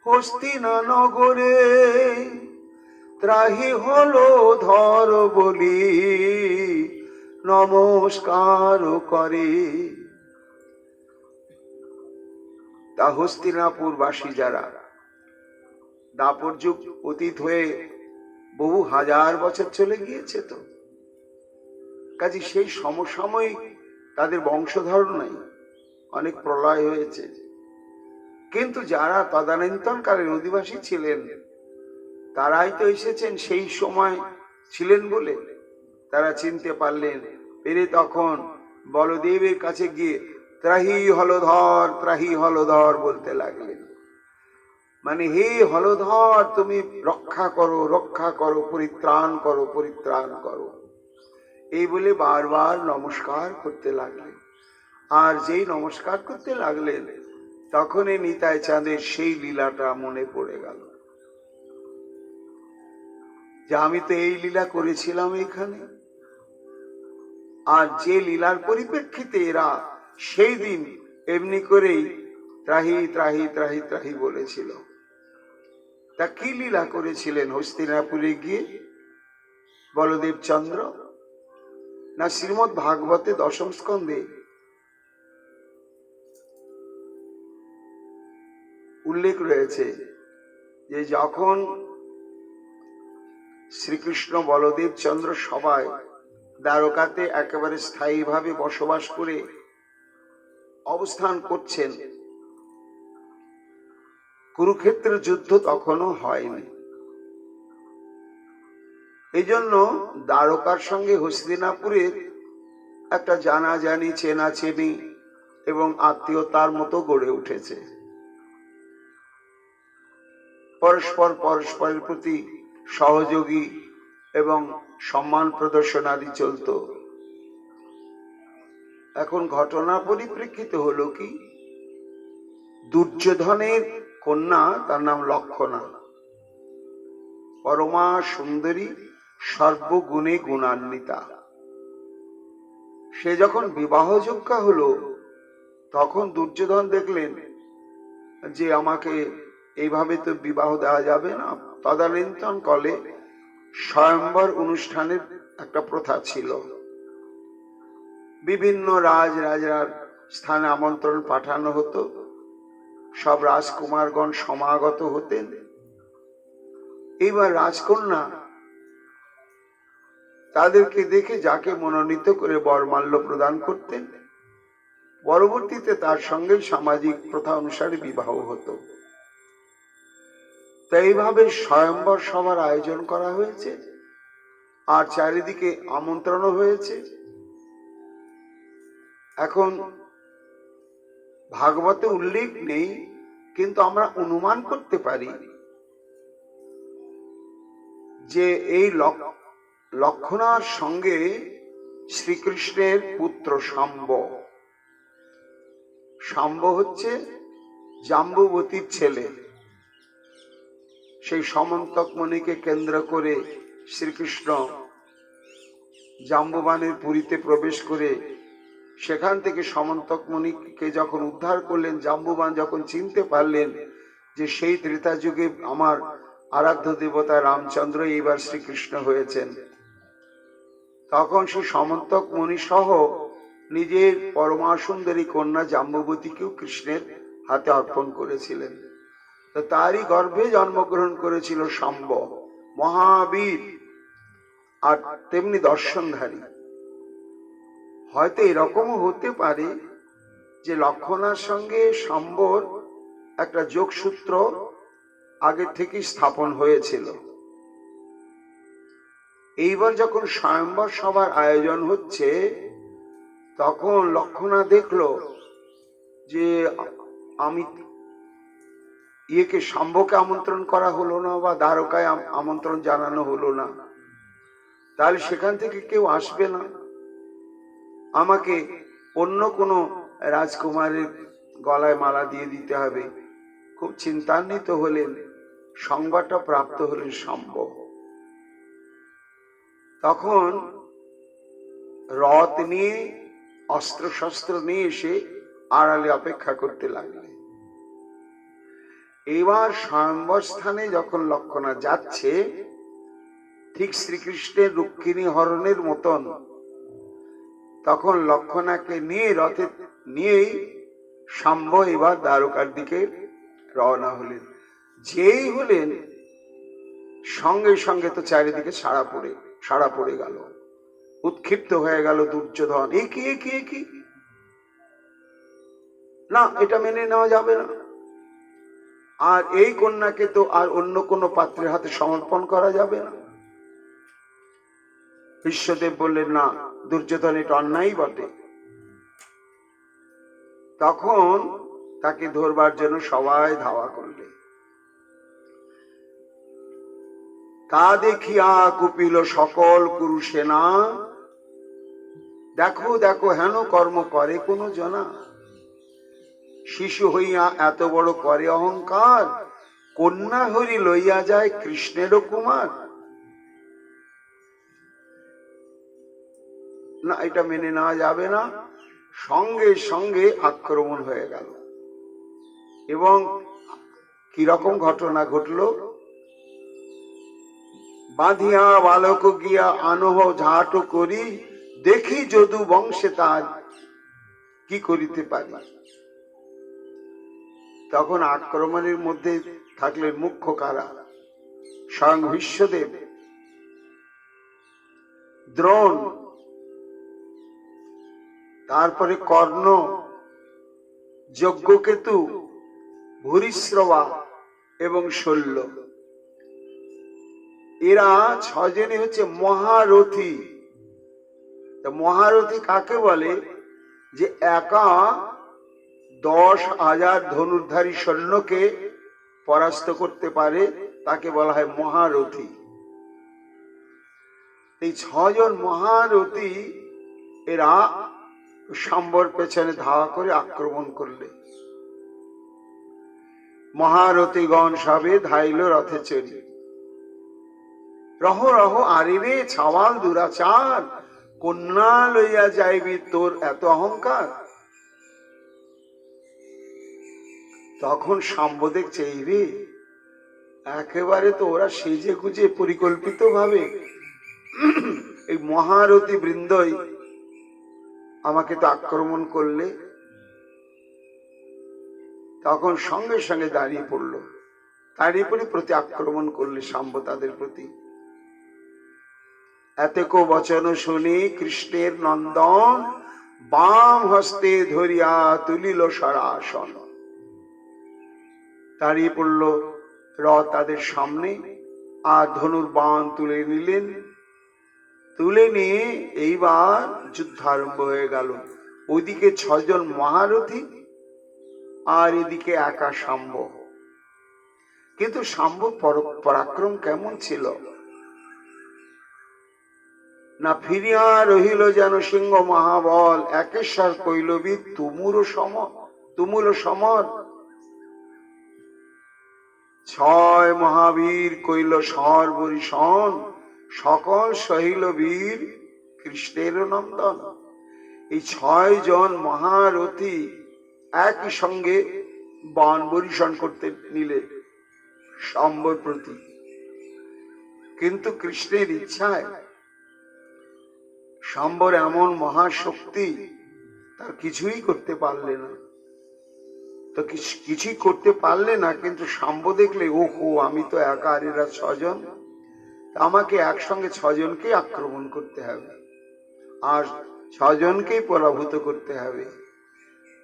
হস্তিনা নগরে ত্রাহি হলো ধর বলি নমস্কার করে। তা হস্তিনাপুরবাসী যারা দাপর যুগ অতীত হয়ে বহু হাজার বছর চলে গিয়েছে, তো কাজে সেই সমসাময়িক তাদের বংশধর নাই, অনেক প্রলয় হয়েছে, কিন্তু যারা তদানীন্তন কালের অধিবাসী ছিলেন তারাই তো এসেছেন সেই সময় ছিলেন বলে তারা চিনতে পারলেন, পেরে তখন বলদেবের কাছে গিয়ে ত্রাহি হলধর বলতে লাগলেন, মানে হে হলধর তুমি রক্ষা করো, পরিত্রাণ করো, এই বলে বারবার নমস্কার করতে লাগলেন। আর যেই নমস্কার করতে লাগলেন তখনই নিতাই চাঁদের সেই লীলাটা মনে পড়ে গেল যে আমি তো এই লীলা করেছিলাম এখানে, আর যে লীলার পরিপ্রেক্ষিতে এরা সেই দিন এমনি করেই ত্রাহি বলেছিল। তা কি লীলা করেছিলেন হস্তিনাপুরে গিয়ে বলদেব চন্দ্র? না শ্রীমদ্ ভাগবতে দশম স্কন্ধে উল্লেখ রয়েছে যে যখন শ্রীকৃষ্ণ বলদেব চন্দ্র সবাই দ্বারকাতে একেবারে স্থায়ীভাবে বসবাস করে অবস্থান করছেন, কুরুক্ষেত্রের যুদ্ধ তখনও হয়নি, এই জন্য দ্বারকার সঙ্গে হস্তিনাপুরের একটা জানাজানি চেনাচেনি এবং আত্মীয়তার মতো গড়ে উঠেছে। পরস্পরের প্রতি সহযোগী এবং সম্মান প্রদর্শন আদি চলত। এখন ঘটনার পরিপ্রেক্ষিতে হলো কি, দুর্যোধনের কন্যা, তার নাম লক্ষণা, পরমা সুন্দরী, সর্বগুণে গুণান্বিতা। সে যখন বিবাহযোগ্যা হলো তখন দুর্যোধন দেখলেন যে আমাকে এইভাবে তো বিবাহ দেওয়া যাবে না। তদানীন্তন কালে স্বয়ম্বর অনুষ্ঠানের একটা প্রথা ছিল, বিভিন্ন রাজার স্থানে আমন্ত্রণ পাঠানো হতো, সব রাজকুমারগণ সমাগত হতেন। এইবার রাজকন্যা তাদেরকে দেখে যাকে মনোনীত করে বরমাল্য প্রদান করতেন, পরবর্তীতে তার সঙ্গে সামাজিক প্রথা অনুসারে বিবাহ হতো। তো এইভাবে স্বয়ম্বর সভার আয়োজন করা হয়েছে, আর চারিদিকে আমন্ত্রণ হয়েছে। এখন ভাগবতে উল্লেখ নেই, কিন্তু আমরা অনুমান করতে পারি যে এই লক্ষণার সঙ্গে শ্রীকৃষ্ণের পুত্র শাম্ব। শাম্ব হচ্ছে জাম্বুবতীর ছেলে। সেই সমন্তক মণিকে কেন্দ্র করে শ্রীকৃষ্ণ জাম্বুবানের পুরীতে প্রবেশ করে সেখান থেকে সমন্তক মণিকে যখন উদ্ধার করলেন, জাম্বুবান যখন চিনতে পারলেন যে সেই ত্রেতা যুগে আমার আরাধ্য দেবতা রামচন্দ্র এইবার শ্রীকৃষ্ণ হয়েছেন, তখন সেই সমন্তক মণি সহ নিজের পরমা সুন্দরী কন্যা জাম্বুবতীকেও কৃষ্ণের হাতে অর্পণ করেছিলেন। তো তারই গর্ভে জন্মগ্রহণ করেছিল শাম্ব, মহাবীর আর তেমনি দর্শনধারী। হয়তো এরকমও হতে পারে যে লক্ষণার সঙ্গে শাম্বর একটা যোগসূত্র আগে থেকে স্থাপন হয়েছিল। এইবার যখন স্বয়ম্বর সভার আয়োজন হচ্ছে, তখন লক্ষণা দেখলো যে আমি শাম্বকে আমন্ত্রণ করা হলো না, বা দ্বারকায় আমন্ত্রণ জানানো হলো না, তাহলে সেখান থেকে কেউ আসবে না, আমাকে অন্য কোনো রাজকুমারের গলায় মালা দিয়ে দিতে হবে। খুব চিন্তান্বিত হলেন, সংবাদটা প্রাপ্ত হলেন শাম্ব। তখন রথ নিয়ে অস্ত্র শস্ত্র নিয়ে এসে আড়ালে অপেক্ষা করতে লাগলেন। এবার স্বয়ম্বর স্থানে যখন লক্ষণা যাচ্ছে, ঠিক শ্রীকৃষ্ণের রুক্মিণী হরণের মতন, তখন লক্ষণাকে নিয়ে রথে নিয়েই শাম্ব এবার দ্বারকার দিকে রওনা হলেন। যেই হলেন, সঙ্গে সঙ্গে তো চারিদিকে সাড়া পড়ে গেল, উৎক্ষিপ্ত হয়ে গেল দুর্যোধন। এ কি না, এটা মেনে নেওয়া যাবে না, আর এই কন্যাকে তো আর অন্য কোনো পাত্রের হাতে সমর্পণ করা যাবে না। বিশ্বদেব বললেন, না, দুর্যোধন এটা অন্যায় বটে। তখন তাকে ধরবার জন্য সবাই ধাওয়া করলে। তা দেখিয়া কুপিল সকল কুরু সেনা, দেখো দেখো হেন কর্ম করে কোন জনা, শিশু হইয়া এত বড় করে অহংকার, কন্যা হরি লইয়া যায় কৃষ্ণেরও কুমার। না, এটা মেনে নেওয়া যাবে না। সঙ্গে সঙ্গে আক্রমণ হয়ে গেল। এবং কিরকম ঘটনা ঘটল, বাঁধিয়া বালক গিয়া আনহ ঝাট করি, দেখি যদু বংশে তার কি করিতে পারি। তখন আক্রমণের মধ্যে থাকলেন মুখ্য কারা? স্বয়ং বিশ্বদেব, দ্রোণ, তারপরে কর্ণ, যজ্ঞকেতু, ভূরিশ্রবা এবং শল্য। এরা ছজনই হচ্ছে মহারথী। মহারথী কাকে বলে? যে একা 10,000 ধনুর্ধারী সৈন্যকে পরাস্ত করতে পারে, তাকে বলা হয় মহারথী। এই 6 জন মহারথী এরা শাম্বর পেছনে ধাওয়া করে আক্রমণ করলে। মহারথীগণ সবে ধাইল রথে চড়ি, রহ রহ আরিবে ছাওয়াল দুরাচার, কন্যা লইয়া যাইবি তোর এত অহংকার। তখন শাম্ব দেখছে, এই রে, একেবারে তো ওরা সেজে গুজে পরিকল্পিত ভাবে এই মহারথী বৃন্দই আমাকে তো আক্রমণ করলে। তখন সঙ্গে সঙ্গে দাঁড়িয়ে পড়লো, দাঁড়িয়ে পড়ে প্রতি আক্রমণ করলে শাম্ব তাদের প্রতি। এতকো বচন শুনি কৃষ্ণের নন্দন, বাম হস্তে ধরিয়া তুলিল সরাসন। দাঁড়িয়ে পড়ল রথ তাদের সামনে, আর ধনুর বাণ তুলে নিলেন। তুলে নিয়ে এইবার যুদ্ধ আরম্ভ হয়ে গেল। ওইদিকে 6 জন মহারথী, আর এদিকে একা শাম্ব। কিন্তু শাম্ব পরাক্রম কেমন ছিল না, ফিরিয়া রহিল যেন সিংহ মহাবল। একেশ্বর কৈলবী তুমুল সমর। 6 মহাবীর কইল সর্বরিষণ, সকল সহিল বীর কৃষ্ণের নন্দন। এই 6 জন মহারথী একই সঙ্গে বাণ বরিশন করতে নিলে শাম্বর প্রতি। কিন্তু কৃষ্ণের ইচ্ছায় শাম্বর এমন মহাশক্তি, তার কিছুই করতে পারলে না। তো কিছুই করতে পারলে না, কিন্তু শাম্ব দেখলে ওহো, আমি তো একা, আর এরা 6 জন, আমাকে একসঙ্গে 6 জনকে আক্রমণ করতে হবে, আর 6 জনকেই পরাভূত করতে হবে।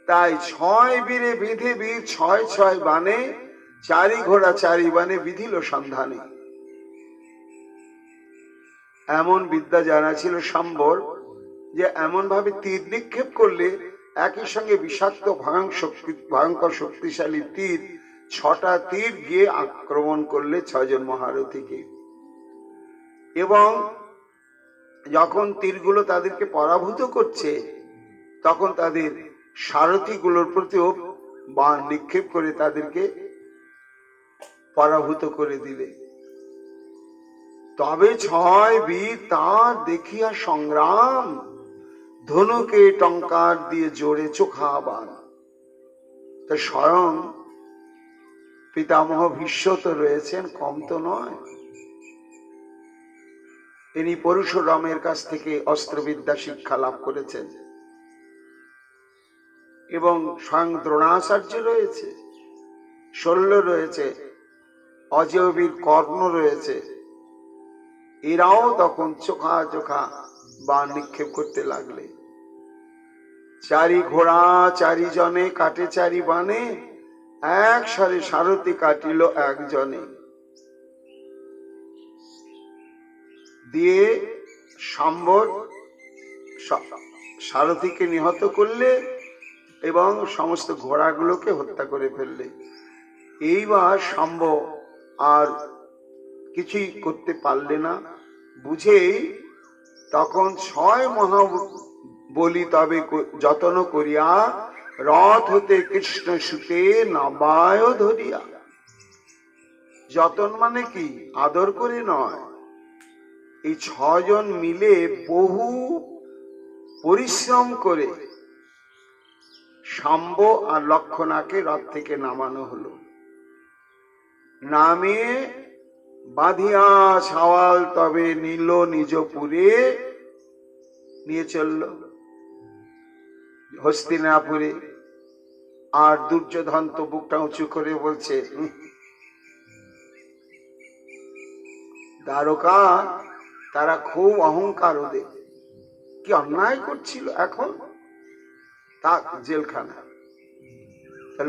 তাই 6 বীরে বিধে বীর 6 বানে, 4 ঘোড়া 4 বানে বিধিল সন্ধানে। এমন বিদ্যা জানা ছিল শাম্বর, যে এমন ভাবে তীর নিক্ষেপ করলে একই সঙ্গে বিষাক্ত ভয়ঙ্কর শক্তিশালী তীর, 6টা তীর গিয়ে আক্রমণ করলে 6 জন মহারথীকে। এবং যখন তীরগুলো তাদেরকে পরাভূত করছে, তখন তাদের সারথীগুলোর প্রতিও বাণ নিক্ষেপ করে তাদেরকে পরাভূত করে দিলে। তবে 6 বীর তার দেখিয়া সংগ্রাম, ধনুকে টঙ্কার দিয়ে জোরে চোখা বাণ। তো স্বয়ং পিতামহ ভীষ্ম তো রয়েছেন, কম তো নয়। তিনি পরশুরামের কাছ থেকে অস্ত্রবিদ্যা শিক্ষা লাভ করেছেন, এবং স্বয়ং দ্রোণাচার্য রয়েছে, শল্য রয়েছে, অজয়বীর কর্ণ রয়েছে। এরাও তখন চোখা চোখা বাণ নিক্ষেপ করতে লাগলে। 4 ঘোড়া 4 জনে কাটে 4 বানে, এক সারে সারথি কাটিল 1 জনে। দিয়ে শাম্বর সারথীকে নিহত করলে এবং সমস্ত ঘোড়াগুলোকে হত্যা করে ফেললে। এইবার শাম্ব আর কিছুই করতে পারলে না, বুঝেই তখন 6 মহাবলী তবে যতন করিয়া রথ হতে কৃষ্ণ সুতে নাবায় ধরিয়া। যতন মানে কি, আদর করে নয়, এই 6 জন মিলে বহু পরিশ্রম করে শাম্ব আর লক্ষণাকে রথ থেকে নামানো হলো। নামিয়ে বাঁধিয়া ছাওয়াল তবে নিল নিজ পুরে, নিয়ে চলল হস্তিনাপুরে। আর দুর্যোধন তো বুকটা উঁচু করে বলছে, দ্বারকা তারা খুব অহংকার, ওদের কি অন্যায় করছিল, এখন তা জেলখানা।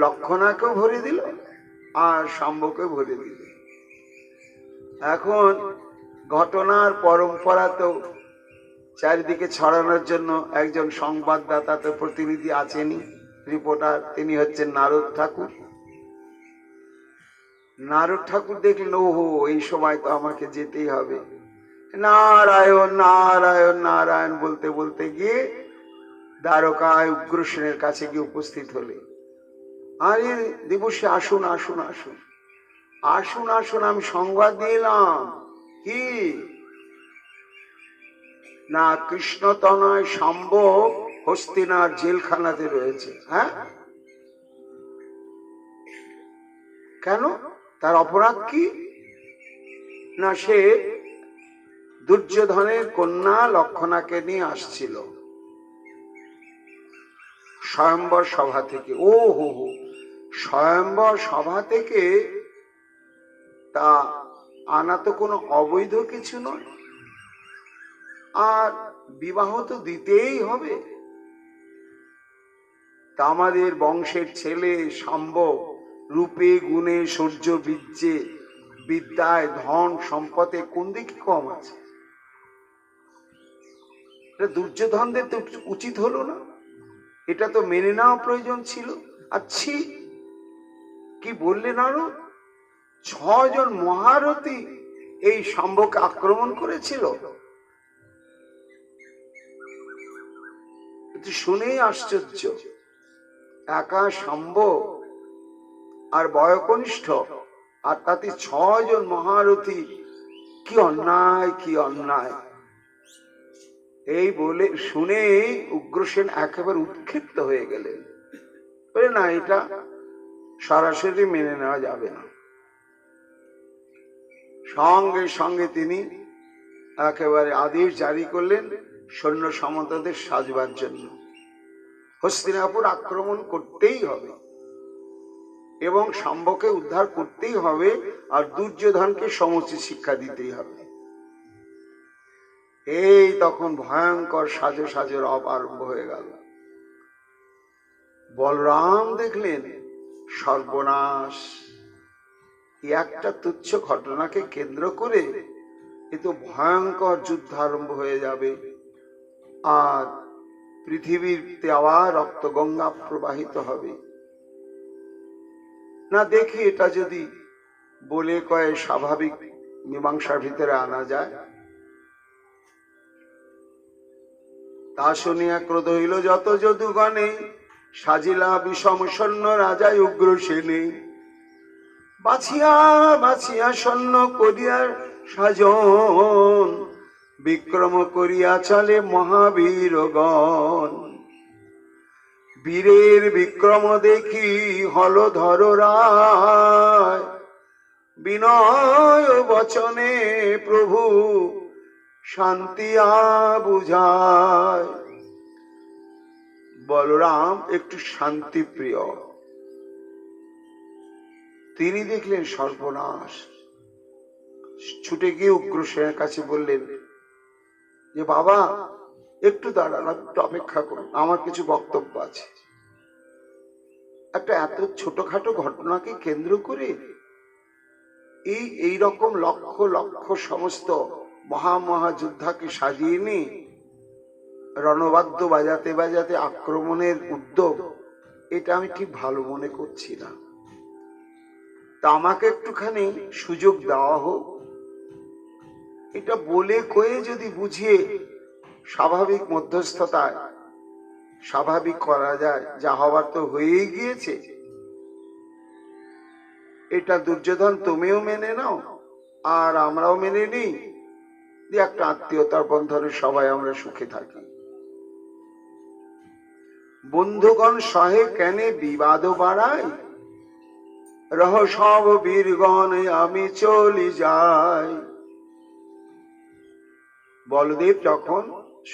লক্ষণাকেও ভরে দিল আর শাম্বকে ভরে দিল। এখন ঘটনার পরম্পরা তো চারিদিকে ছড়ানোর জন্য একজন সংবাদদাতা তো প্রতিনিধি আছেনই, রিপোর্টার, তিনি হচ্ছেন নারদ ঠাকুর। নারদ ঠাকুর দেখলেন, ওহো, এই সময় তো আমাকে যেতেই হবে। নারায়ণ নারায়ণ নারায়ণ বলতে বলতে গিয়ে দ্বারকায় উগ্রসেনের কাছে গিয়ে উপস্থিত হলে, আরে দেবশ্রী, আসুন আসুন আসুন আসুন আসুন, আমি সংবাদ দিলাম। কি না, কৃষ্ণতনয় শাম্ব হস্তিনার জেলখানাতে রয়েছে। হ্যাঁ, কেন, তার অপরাধ কি না, সে দুর্যোধনের কন্যা লক্ষণাকে নিয়ে আসছিল স্বয়ম্বর সভা থেকে। ও হো হো, স্বয়ম্বর সভা থেকে তা আনা তো কোনো অবৈধ কিছু নয়, আর বিবাহ তো দিতেই হবে। তা আমাদের বংশের ছেলে শাম্ব রূপে গুণে শৌর্য বীর্যে বিদ্যায় ধন সম্পদে কোন দিকে কম আছে? এটা দুর্যোধনদের তো উচিত হলো না? এটা তো মেনে নেওয়া প্রয়োজন ছিল। আচ্ছি, কি বললেন আরো? 6 জন মহারথী এই শাম্বকে আক্রমণ করেছিল। শুনেই আশ্চর্য, একা শাম্ব আর বয়কনিষ্ঠ, আর তাতে 6 জন মহারথী, কি অন্যায়, কি অন্যায়! এই বলে শুনে উগ্রসেন একেবারে উৎক্ষিপ্ত হয়ে গেলেন। বলে না, এটা সরাসরি মেনে নেওয়া যাবে না। সঙ্গে সঙ্গে তিনি একেবারে আদেশ জারি করলেন সৈন্য সামন্তদের সাজবার জন্য। হস্তিনাপুর আক্রমণ করতেই হবে এবং শাম্বকে উদ্ধার করতেই হবে, আর দুর্যোধনকে সমুচিত শিক্ষা দিতেই হবে। এই তখন ভয়ঙ্কর সাজো সাজো রব আরম্ভ হয়ে গেল। বলরাম দেখলেন সর্বনাশ, একটা তুচ্ছ ঘটনাকে কেন্দ্র করে এ তো ভয়ঙ্কর যুদ্ধ আরম্ভ হয়ে যাবে, আর পৃথিবীতে আবার রক্ত গঙ্গা প্রবাহিত হবে। না, দেখি এটা যদি বলে কয়ে স্বাভাবিক মীমাংসার ভিতরে আনা যায়। তা শুনিয়া ক্রোধ হইল যত যদুগণে, সাজিলা বিষম সৈন্য রাজায় উগ্রসেনে। বাছিয়া বাছিয়া সৈন্য করিয়া সাজন, বিক্রম করিয়া চলে মহাবীরগণ। বীরের বিক্রম দেখি হল ধর রায়, বিনয় বচনে প্রভু শান্তিয়া বুঝায়। বলরাম একটু শান্তি প্রিয়, তিনি দেখলেন সর্বনাশ, ছুটে গিয়ে উগ্রসেনের কাছে বললেন যে বাবা একটু দাঁড়ান, একটু অপেক্ষা করুন, আমার কিছু বক্তব্য আছে। একটা এত ছোটখাটো ঘটনাকে কেন্দ্র করে এই রকম লক্ষ লক্ষ সমস্ত মহামহাযোদ্ধাকে সাজিয়ে নিয়ে রণবাদ্য বাজাতে বাজাতে আক্রমণের উদ্যোগ, এটা আমি ঠিক ভালো মনে করছি না। তা আমাকে একটুখানি সুযোগ দেওয়া হোক। এটা বলে কয়ে যদি বুঝিয়ে স্বাভাবিক মধ্যস্থতায় স্বাভাবিক করা যায়, যা হবার তো হয়েই গিয়েছে, এটা দুর্যোধন তুমিও মেনে নাও আর আমরাও মেনে নিই, যে একটা আত্মীয়তার বন্ধনে সবাই আমরা সুখে থাকি। বন্ধুগণ সহে কেনে বিবাদ বাড়াই, রহ সব বীরগণ আমি চলি যাই। বলদেব যখন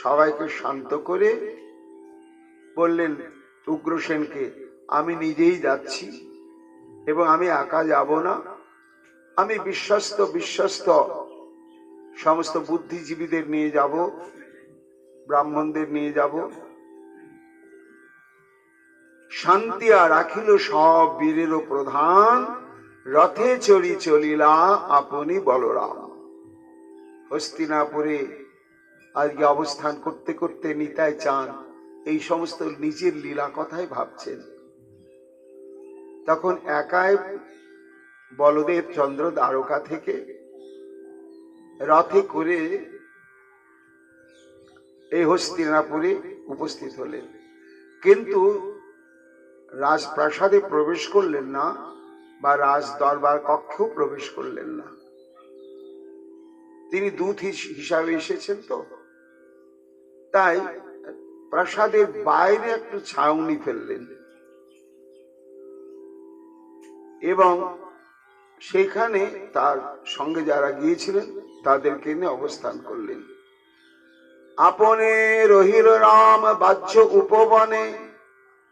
সবাইকে শান্ত করে বললেন উগ্রসেনকে, আমি নিজেই যাচ্ছি এবং আমি একা যাব না, আমি বিশ্বস্ত সমস্ত বুদ্ধিজীবীদের নিয়ে যাব, ব্রাহ্মণদের নিয়ে যাব। শান্তিয়া রাখিল সব বীরেরও প্রধান, রথে চড়ি চলিলা আপনি বলরাম। হস্তিনাপুরে আজকে অবস্থান করতে করতে নিতাই চান এই সমস্ত নিজের লীলা কথাই ভাবছেন। তখন একাই বলদেব চন্দ্র দ্বারকা থেকে রথে করে এই হস্তিনাপুরে উপস্থিত হলেন, কিন্তু রাজপ্রাসাদে প্রবেশ করলেন না বা রাজ দরবার কক্ষেও প্রবেশ করলেন না। তিনি দূত হিসাবে এসেছেন, তো তাই প্রাসাদের বাইরে একটু ছাউনি ফেললেন এবং সেখানে তার সঙ্গে যারা গিয়েছিলেন তাদেরকে নিয়ে অবস্থান করলেন। আপনে রহিল রাম বাহ্য উপবনে,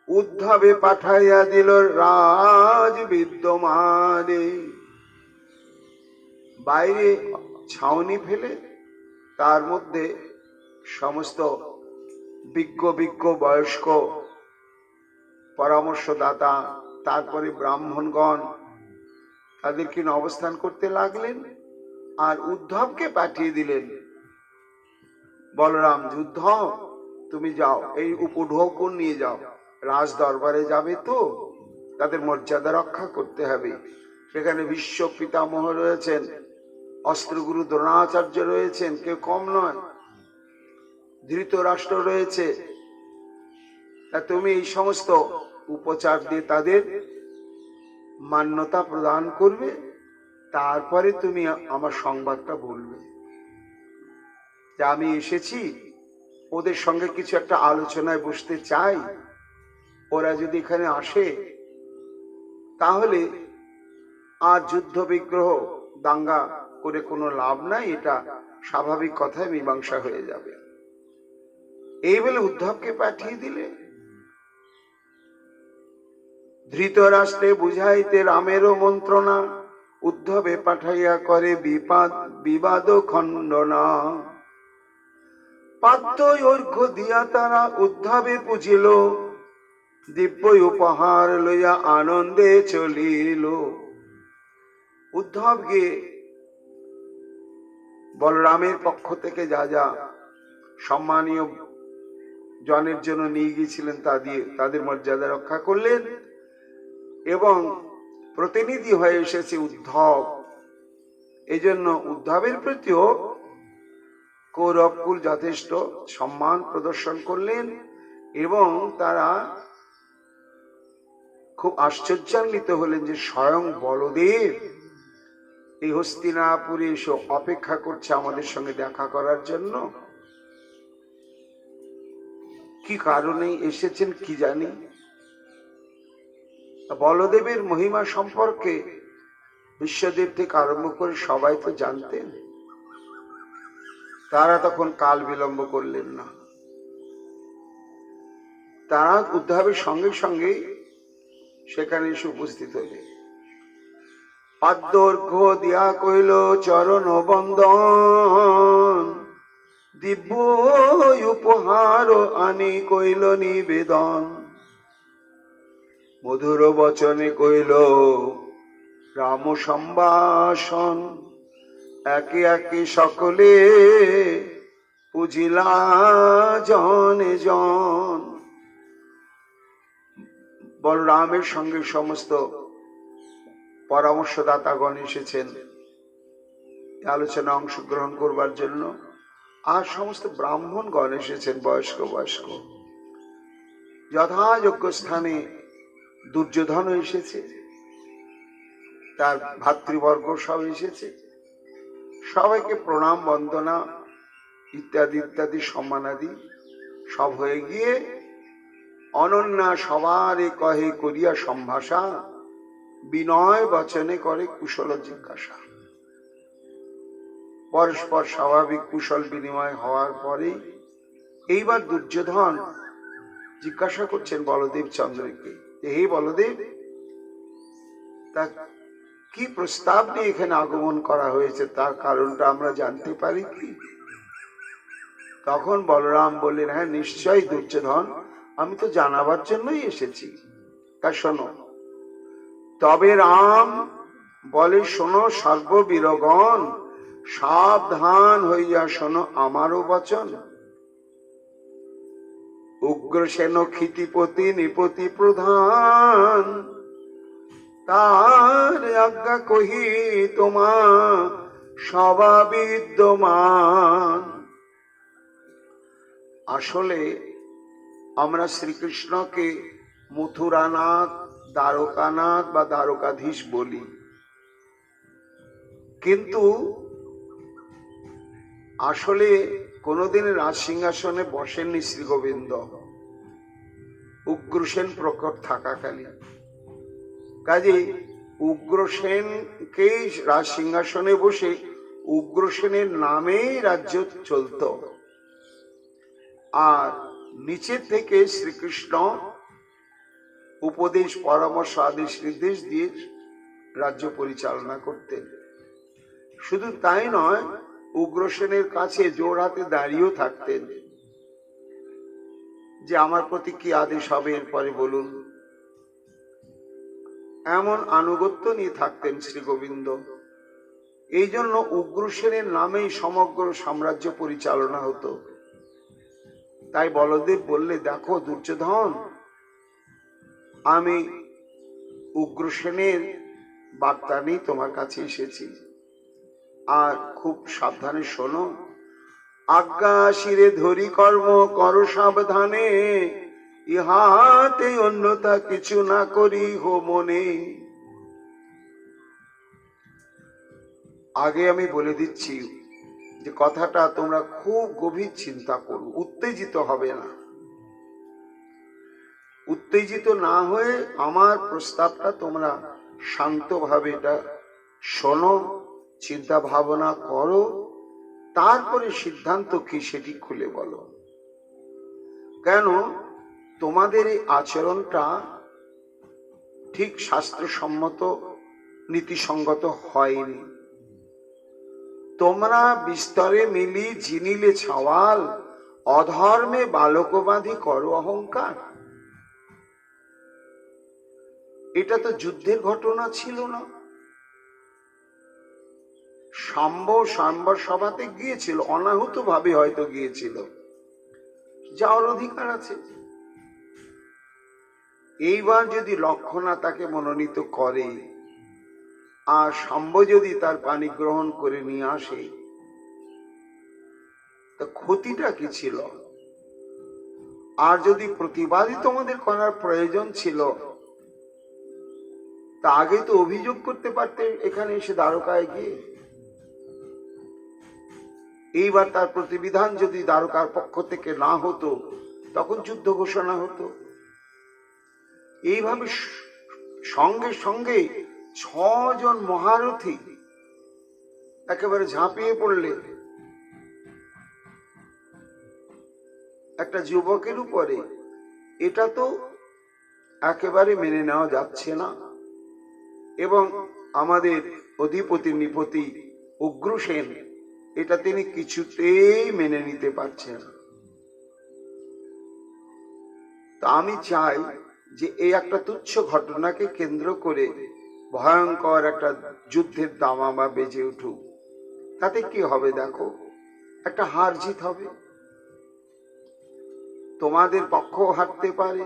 উদ্ধবে পাঠাইয়া দিল রাজ বিদ্যমানে। বাইরে ছাউনি ফেলে তার মধ্যে সমস্ত বিজ্ঞ বয়স্ক পরামর্শদাতা, তারপরে ব্রাহ্মণগণ তাদেরকে নিয়ে অবস্থান করতে লাগলেন আর উদ্ধবকে পাঠিয়ে দিলেন। বলরাম, উদ্ধব তুমি যাও, এই উপঢৌকন নিয়ে যাও, রাজ দরবারে যাবে তো, তাদের মর্যাদা রক্ষা করতে হবে। সেখানে ভীষ্ম পিতামহ রয়েছেন, অস্ত্রগুরু দ্রোণাচার্য রয়েছেন, কেউ কম নয়, ধৃতরাষ্ট্র রয়েছে। তা তুমি এই সমস্ত উপচার দিয়ে তাদের মান্যতা প্রদান করবে, তারপরে তুমি আমার সংবাদটা বলবে যে আমি এসেছি, ওদের সঙ্গে কিছু একটা আলোচনায় বসতে চাই। ওরা যদি এখানে আসে তাহলে আর যুদ্ধ বিগ্রহ দাঙ্গা করে কোনো লাভ নাই, এটা স্বাভাবিক কথায় মীমাংসা হয়ে যাবে। এই বলে উদ্ধবকে পাঠিয়ে দিলে। ধৃতরাষ্ট্রে বুঝাইতে রামেরও মন্ত্রণা, উদ্ধবে পাঠাইয়া করে বিবাদ খণ্ডনা। পাত্র অর্ঘ্য দিয়া তারা উদ্ধবে পুজিল, দিব্য উপহার লইয়া আনন্দে চলিল। উদ্ধব গিয়ে বলরামের পক্ষ থেকে যা যা সম্মানীয় জনের জন্য নিয়ে গিয়েছিলেন তা দিয়ে তাদের মর্যাদা রক্ষা করলেন, এবং প্রতিনিধি হয়ে এসেছে উদ্ধব, এই জন্য উদ্ধবের প্রতিও কৌরবকুল যথেষ্ট সম্মান প্রদর্শন করলেন। এবং তারা খুব আশ্চর্যান্বিত হলেন যে স্বয়ং বলদেব এই হস্তিনাপুরে এসে অপেক্ষা করছে আমাদের সঙ্গে দেখা করার জন্য। কি কারণে এসেছেন কি জানি। বলদেবের মহিমা সম্পর্কে বিশ্বদেব থেকে আরম্ভ করে সবাই তো জানতেন। তারা তখন কাল বিলম্ব করলেন না, তারা উদ্ধবের সঙ্গে সঙ্গে সেখানে এসে উপস্থিত হইলেন। পাদ্যর্ঘ্য দিয়া কইল চরণ বন্দন, দিব্য উপহার আনি কইল নিবেদন। মধুর বচনে কইল রাম সম্ভাষণ, একে একে সকলে পুজিলা জনে জন। বলরামের সঙ্গে সমস্ত পরামর্শদাতাগণ এসেছেন আলোচনা অংশগ্রহণ করবার জন্য, আর সমস্ত ব্রাহ্মণগণ এসেছেন, বয়স্ক বয়স্ক। যথাযোগ্য স্থানে দুর্যোধন এসেছে, তার ভাতৃবর্গ সব এসেছে। সবাইকে প্রণাম বন্দনা ইত্যাদি ইত্যাদি সম্মানাদি সব হয়ে গিয়ে অনন্যা সবারে কহে করিয়া সম্ভাষা, বিনয় বচনে করে কুশল জিজ্ঞাসা। পরস্পর স্বাভাবিক কুশল বিনিময় হওয়ার পরে এইবার দুর্যোধন জিজ্ঞাসা করছেন বলদেব চন্দ্রকে, হে বলদেব, তা কি প্রস্তাব নিয়ে এখানে আগমন করা হয়েছে, তার কারণটা আমরা জানতে পারি কি? তখন বলরাম বললেন, হ্যাঁ নিশ্চয়ই দুর্যোধন, আমি তো জানাবার জন্যই এসেছি। তা শোনো। তবে রাম বলে, শোনো সর্ববীরগণ, সাবধান হইয়া শোনো আমারও বচন। উগ্রসেন ক্ষিতিপতি নিপতি প্রধান, তার আজ্ঞা কহি তোমা সভা বিদ্যমান। আসলে আমরা শ্রীকৃষ্ণকে মথুরানাথ, দ্বারকানাথ বা দ্বারকাধীশ বলি, কিন্তু আসলে কোনদিন রাজসিংহাসনে বসেননি শ্রী গোবিন্দ, উগ্রসেন প্রকট থাকাকালীন। কাজে উগ্রসেনকেই রাজসিংহাসনে বসে উগ্রসেনের নামেই রাজ্য চলত, আর নিচের থেকে শ্রীকৃষ্ণ উপদেশ পরামর্শ আদেশ নির্দেশ দিয়ে রাজ্য পরিচালনা করতেন। শুধু তাই নয়, উগ্রসেনের কাছে জোর হাতে দাঁড়িয়েও থাকতেন যে আমার প্রতি কি আদেশ হবে এরপরে বলুন, এমন আনুগত্য নিয়ে থাকতেন শ্রী গোবিন্দ। এই জন্য উগ্রসেনের নামেই সমগ্র সাম্রাজ্য পরিচালনা হতো। তাই বলদেব বললে, দেখো দুর্যোধন, আমি উগ্রসেনের বার্তা নিয়ে তোমার কাছে এসেছি, আর খুব সাবধানে শোনো। আজ্ঞা শিরে ধরি কর্ম করো সাবধানে, ইহাতে অন্যথা কিছু না করি হো মনে। আগে আমি বলে দিচ্ছি যে কথাটা তোমরা খুব গভীর চিন্তা করো, উত্তেজিত হবে না। উত্তেজিত না হয়ে আমার প্রস্তাবটা তোমরা শান্তভাবে এটা শোনো, চিন্তা ভাবনা করো, তারপরে সিদ্ধান্ত কি সেটি খুলে বলো। কেন তোমাদের এই আচরণটা ঠিক শাস্ত্রসম্মত নীতিসঙ্গত হয়নি। তোমরা বিস্তরে মিলি জিনিলে ছাওয়াল, অধর্মে বালকবাদী করো অহংকার। এটা তো যুদ্ধের ঘটনা ছিল না। সাম্বর সভাতে গিয়েছিল, অনাহুত ভাবে হয়তো গিয়েছিল, যাওয়ার অধিকার আছে। এইবার যদি লক্ষণা তাকে মনোনীত করে আর সাম্ব যদি তার পানি গ্রহণ করে নিয়ে আসে, তা ক্ষতিটা কি ছিল? আর যদি প্রতিবাদই তোমাদের করার প্রয়োজন ছিল, তা আগে তো অভিযোগ করতে পারতে এখানে এসে দ্বারকায় গিয়ে। এইবার তার প্রতিবিধান যদি দ্বারকার পক্ষ থেকে না হতো, তখন যুদ্ধ ঘোষণা হতো। এইভাবে সঙ্গে সঙ্গে 6 জন মহারথী একেবারে ঝাঁপিয়ে পড়লে একটা যুবকের উপরে, এটা তো একেবারে মেনে নেওয়া যাচ্ছে না। এবং আমাদের অধিপতি নিপতি উগ্রসেন এটা তিনি কিছুতেই মেনে নিতে পারছেন। তা আমি চাই যে এই একটা তুচ্ছ ঘটনাকে কেন্দ্র করে ভয়ঙ্কর একটা যুদ্ধের দামামা বেজে উঠুক। তাতে কি হবে দেখো, একটা হার জিত হবে। তোমাদের পক্ষ হারতে পারে,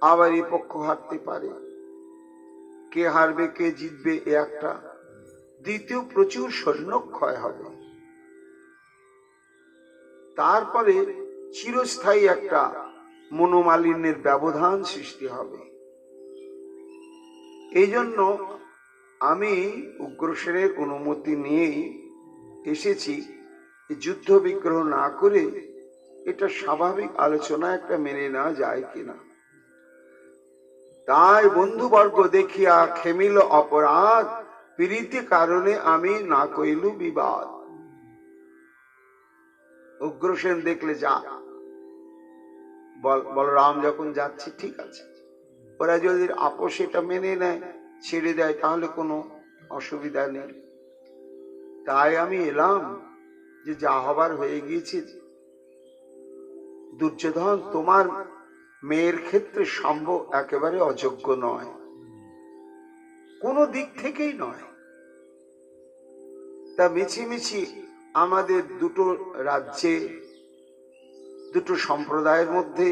আবার এই পক্ষ হারতে পারে। কে হারবে কে জিতবে এ একটা। দ্বিতীয়, প্রচুর সৈন্যক্ষয় হবে। তারপরে চিরস্থায়ী একটা মনোমালিন্যের ব্যবধান সৃষ্টি হবে। এই জন্য আমি উগ্রসেনের অনুমতি নিয়েই এসেছি, যুদ্ধ বিগ্রহ না করে এটা স্বাভাবিক আলোচনা একটা মেনে নেওয়া যায় কিনা। তাই বন্ধুবর্গ দেখিয়া খেমিল অপরাধ, প্রীতি কারণে আমি না কইলু বিবাদ। উগ্রসেন দেখলে যা বলরাম যখন যাচ্ছে ঠিক আছে, ওরা যদি আপোষ এটা মেনে নেয়, ছেড়ে দেয়, তাহলে কোনো অসুবিধা নেই। তাই আমি এলাম যে যা হবার হয়ে গিয়েছে। দুর্যোধন, তোমার মেয়ের ক্ষেত্রে শাম্ব একেবারে অযোগ্য নয়, কোনো দিক থেকেই নয়। তা মিছিমিছি আমাদের দুটো রাজ্যে দুটো সম্প্রদায়ের মধ্যে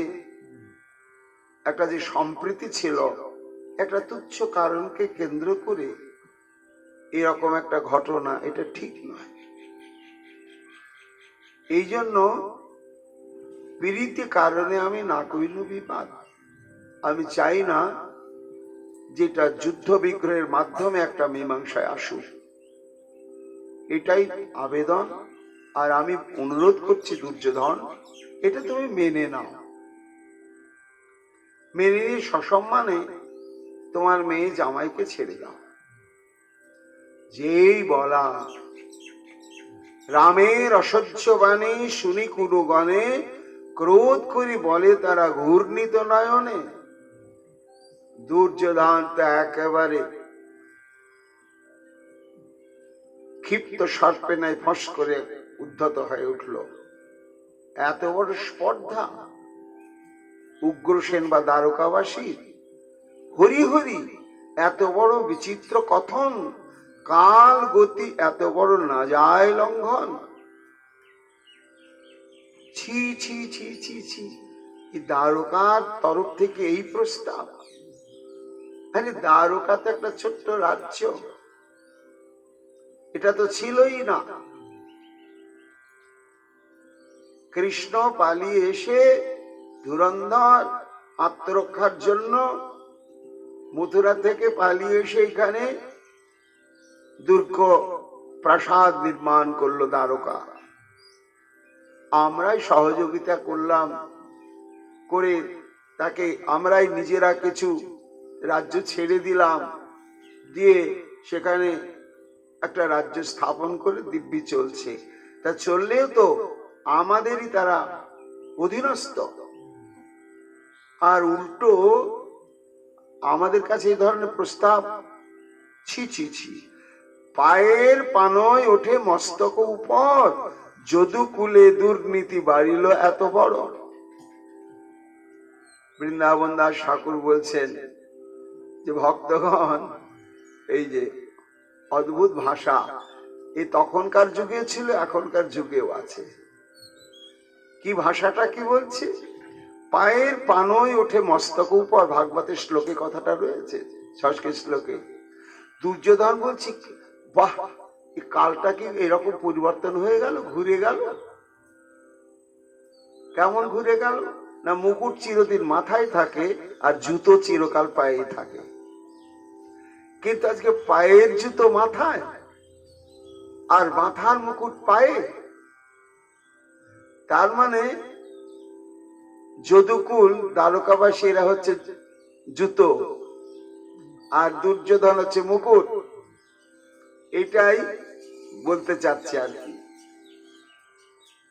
একটা যে সম্প্রীতি ছিল, একটা তুচ্ছ কারণকে কেন্দ্র করে এরকম একটা ঘটনা, এটা ঠিক নয়। এই জন্য প্রীতি কারণে আমি না কইলু বিবাদ। আমি চাই না যেটা যুদ্ধ বিগ্রহের মাধ্যমে একটা মীমাংসায় আসুক, এটাই আবেদন। আর আমি অনুরোধ করছি দুর্যোধন, এটা তুমি মেনে নাও। মেনে নিয়ে সসম্মানে তোমার মেয়ে জামাইকে ছেড়ে দাও। যেই বলা রামের অসহ্য বাণী শুনি কুরুগণে, ক্রোধ করি বলে তারা ঘূর্ণিত নয়নে। দুর্যোধন তা একেবারে ক্ষিপ্ত সর্পে নাই ফস করে উদ্ধত হয়ে উঠল। এত বড় স্পর্ধা উগ্রসেন বা দ্বারকাবাসী! হরি হরি এত বড় বিচিত্র কথন, কাল গতি এত বড় না যায় লঙ্ঘন। ছি ছি ছি ছি ছি, দ্বারকার তরফ থেকে এই প্রস্তাব। আরে দ্বারকা তো একটা ছোট্ট রাজ্য, এটা তো ছিলই না। কৃষ্ণ পালিয়ে এসে ধুরন্ধর আত্মরক্ষার জন্য মথুরা থেকে পালিয়ে এসে এখানে দুর্গ প্রাসাদ নির্মাণ করলো দ্বারকা। আমরাই সহযোগিতা করলাম, করে তাকে আমরাই নিজেরা কিছু রাজ্য ছেড়ে দিলাম, দিয়ে সেখানে একটা রাজ্য স্থাপন করে দিব্যি চলছে। তা চললেও তো আমাদেরই তারা অধীনস্থ। আর উল্টো আমাদের কাছে এই ধরনের প্রস্তাব, ছি ছি ছি। পায়ের পানয় ওঠে মস্তক উপর, যদুকুলে দুর্নীতি বাড়িল এত বড়। বৃন্দাবন দাস ঠাকুর বলছেন যে ভক্তগণ, এই যে অদ্ভুত ভাষা, এ তখনকার যুগে ছিল, এখনকার যুগেও আছে। কি ভাষাটা কি বলছে? পায়ের পানই ওঠে মস্তক উপর, ভাগবতের শ্লোকে কথাটা রয়েছে, সংস্কৃত শ্লোকে। দুর্যোধন বলছি, বাহ, এই কালটা কি এরকম পরিবর্তন হয়ে গেল, ঘুরে গেল। কেমন ঘুরে গেল? না, মুকুট চিরদিন মাথায় থাকে আর জুতো চিরকাল পায়েই থাকে। কিন্তু আজকে পায়ের জুতো মাথায় আর মাথার মুকুট পায়ে। তার মানে যদুকুল দ্বারকাবাসী এরা হচ্ছে জুতো, আর দুর্যোধন হচ্ছে মুকুট। এটাই বলতে চাচ্ছি আর কি।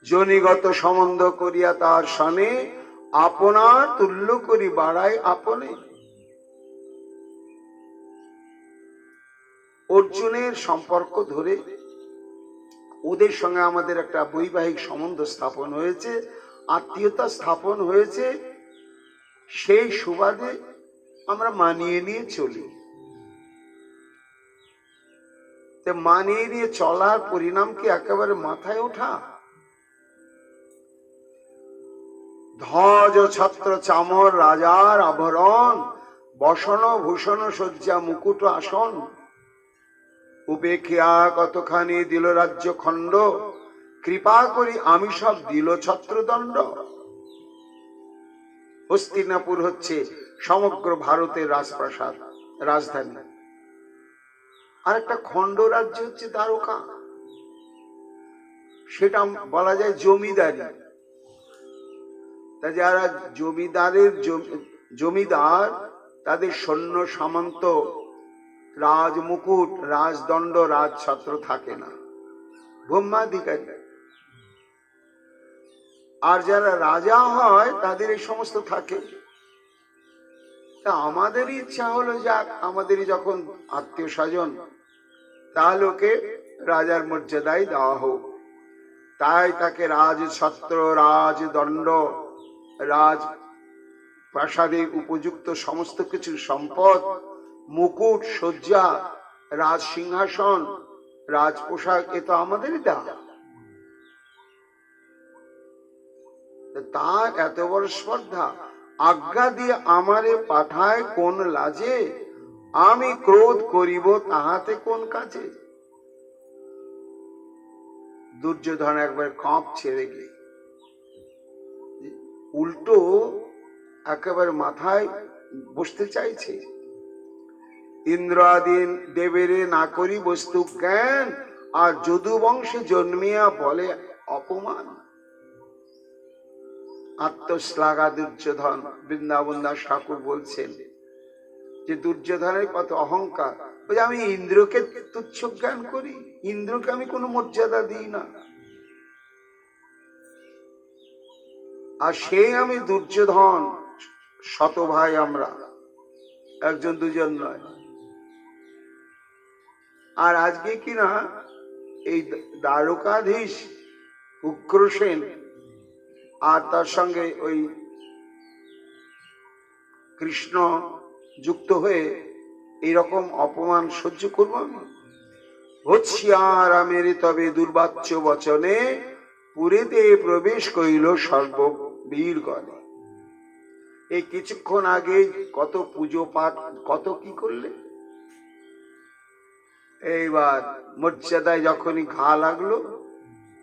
জনিগত সম্বন্ধ করিয়া তার সনে, আপনার তুল্য করি বাড়ায় আপনে। অর্জুনের সম্পর্ক ধরে ওদের সঙ্গে আমাদের একটা বৈবাহিক সম্বন্ধ স্থাপন হয়েছে, আত্মীয়তা স্থাপন হয়েছে। সেই সুবাদে আমরা মানিয়ে নিয়ে চলি। মানিয়ে নিয়ে চলার পরিণাম কি একেবারে মাথায় ওঠা? ধ্বজ ছত্র চামর রাজার আভরণ, বসন ভূষণ শয্যা মুকুট আসন। উপেক্ষিয়া কতখানি দিল রাজ্য খণ্ড, কৃপা করি আমি সব দিল ছত্রদণ্ড। হস্তিনাপুর হচ্ছে সমগ্র ভারতের রাজপ্রাসাদ, রাজধানী। আর একটা খণ্ড রাজ্য হচ্ছে দ্বারকা, সেটা বলা যায় জমিদারি। তা যারা জমিদার, তাদের সৈন্য সামন্ত, রাজ মুকুট, রাজদণ্ড, রাজছত্র থাকে না, ব্রহ্মাধিকারী। আর যারা রাজা হয় তাদের এই সমস্ত থাকে। তা আমাদেরই ইচ্ছা হলো, যাক, আমাদেরই যখন আত্মীয় স্বজন, তাহলে ওকে রাজার মর্যাদায় দেওয়া হোক। তাই তাকে রাজছত্র, রাজদণ্ড, রাজ প্রাসাদে উপযুক্ত সমস্ত কিছু সম্পদ, মুকুট, শয্যা, রাজ সিংহাসন, রাজ পোশাক, এ তো আমাদেরই দেওয়া। তার এত বড় স্পর্ধা, আজ্ঞা দিয়ে আমারে পাঠায় কোন লাজে, আমি ক্রোধ করিব তাহাতে কোন কাজে। দুর্যোধন একবার কাঁপছে রেগে, উল্টো একেবারে মাথায় বসতে চাইছে। ইন্দ্র আদি দেবেরে না করি বস্তু জ্ঞান, আর যদু বংশে জন্মিয়া বলে অপমান। আত্মশ্লাঘা দুর্যোধন। বৃন্দাবন দাস ঠাকুর বলছেন যে দুর্যোধনের কত অহংকার। আমি ইন্দ্রকে তুচ্ছ জ্ঞান করি, ইন্দ্রকে আমি কোনো মর্যাদা দিই না, আর সেই আমি দুর্যোধন। শত ভাই আমরা, একজন দুজন নয়। আর আজকে কিনা এই দ্বারকাধীশ উগ্রসেন আর তার সঙ্গে ওই কৃষ্ণ যুক্ত হয়ে এইরকম অপমান সহ্য করবো আমি? ভৎসিয়ারামের তবে দুর্বাচ্য বচনে পুরেতে প্রবেশ করিল সর্ববীরগণে। এই কিছুক্ষণ আগে কত পুজো পাঠ, কত কি করলে, এইবার মর্যাদায় যখনই ঘা লাগলো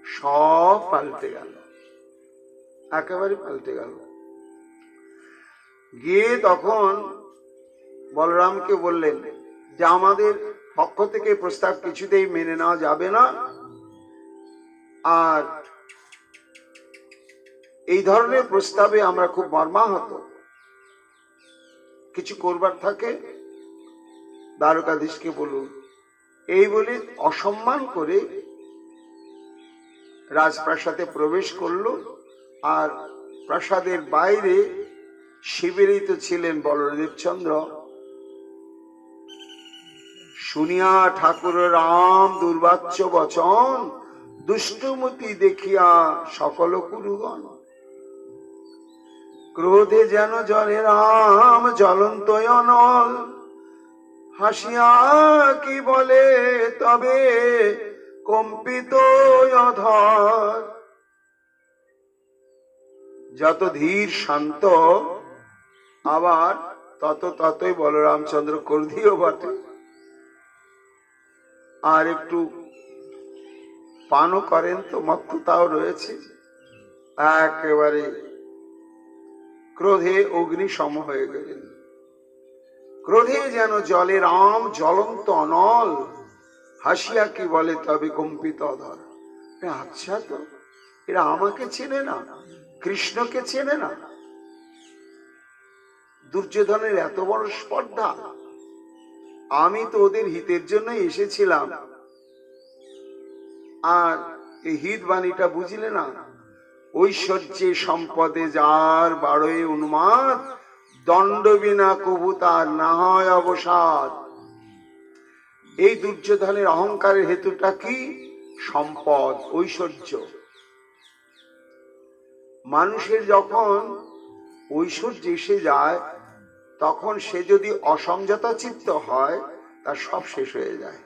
সব পাল্টে গেল, একেবারে পাল্টে গেল। গিয়ে তখন বলরামকে বললেন যে আমাদের পক্ষ থেকে প্রস্তাব কিছুতেই মেনে নেওয়া যাবে না, আর এই ধরনের প্রস্তাবে আমরা খুব মর্মাহত, কিছু করবার থাকে দ্বারকাধীশকে বলুন। এই বলে অসম্মান করে রাজপ্রাসাদে প্রবেশ করলো। আর প্রাসাদের বাইরে শিবিরিত ছিলেন বলদেবচন্দ্র। শুনিয়া ঠাকুর রাম দুর্বাচ্য বচন, দুষ্টমতি দেখিয়া সকল কুরুগণ। ক্রোধে যেন জলে রাম জ্বলন্ত অনল, হাসিয়া কি বলে তবে কম্পিত অধর। যত ধীর শান্ত আবার ততই বলরামচন্দ্র ক্রোধীও বটে। আর একটু পানও করেন তো, মত্ততাও রয়েছে, একেবারে ক্রোধে অগ্নি সম হয়ে গেলেন। ক্রোধে যেন জলে রাম জ্বলন্ত অনল, হাসিয়া কি বলে তবে কম্পিত অধর। আচ্ছা, তো এরা আমাকে চেনে না, কৃষ্ণকে চেনে না। দুর্যোধনের এত বড় স্পর্ধা, আমি তো ওদের হিতের জন্য এসেছিলাম, আর এই হিত বাণীটা বুঝলে না। ঐশ্বর্যে সম্পদে যার বাড়ই উন্মাদ, দণ্ড বিনা কবু তার না হয় অবসাদ। এই দুর্যোধনের অহংকারের হেতুটা কি? সম্পদ, ঐশ্বর্য। মানুষের যখন ঐশ্বর্য এসে যায়, তখন সে যদি অসংযত চিত্ত হয়, তার সব শেষ হয়ে যায়।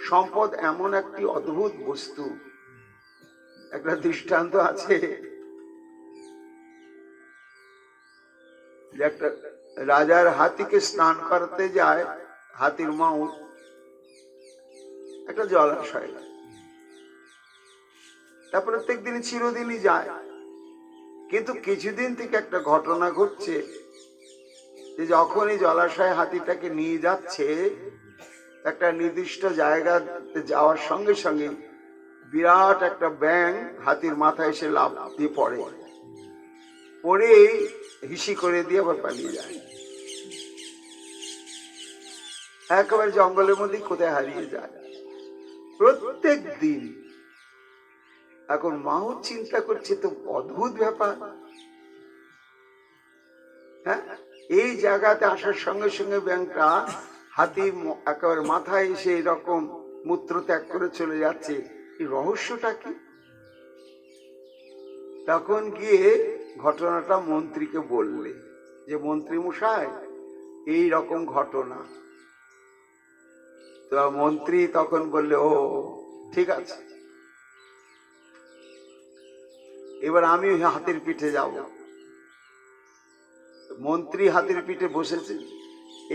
সম্পদ এমন একটি অদ্ভুত বস্তু। একটা দৃষ্টান্ত আছে যে একটা রাজার হাতিকে স্নান করাতে যায়, হাতির মাও একটা জলাশয়, তা প্রত্যেক দিনই চিরদিনই যায়। কিন্তু কিছুদিন থেকে একটা ঘটনা ঘটছে যে যখনই জলাশয় হাতিটাকে নিয়ে যাচ্ছে, একটা নির্দিষ্ট জায়গাতে যাওয়ার সঙ্গে সঙ্গে বিরাট একটা ব্যাঙ হাতির মাথায় এসে লাফ দিয়ে পড়ে, পড়েই হিসি করে দিয়ে আবার পালিয়ে যায়। একেবারে জঙ্গলের মধ্যে কোথায় হারিয়ে যায় প্রত্যেক দিন। এখন মাও চিন্তা করছে, তো অদ্ভুত ব্যাপার। হ্যাঁ, এই জায়গাতে আসার সঙ্গে সঙ্গে ব্যাঙটা হাতির একেবারে মাথায় এসে এরকম মূত্র ত্যাগ করে চলে যাচ্ছে, এই রহস্যটা কি? তখন গিয়ে ঘটনাটা মন্ত্রীকে বললে যে মন্ত্রী মশাই, এই রকম ঘটনা। তো মন্ত্রী তখন বললে, ও ঠিক আছে, এবার আমি হাতির পিঠে যাব। মন্ত্রী হাতির পিঠে বসেছে,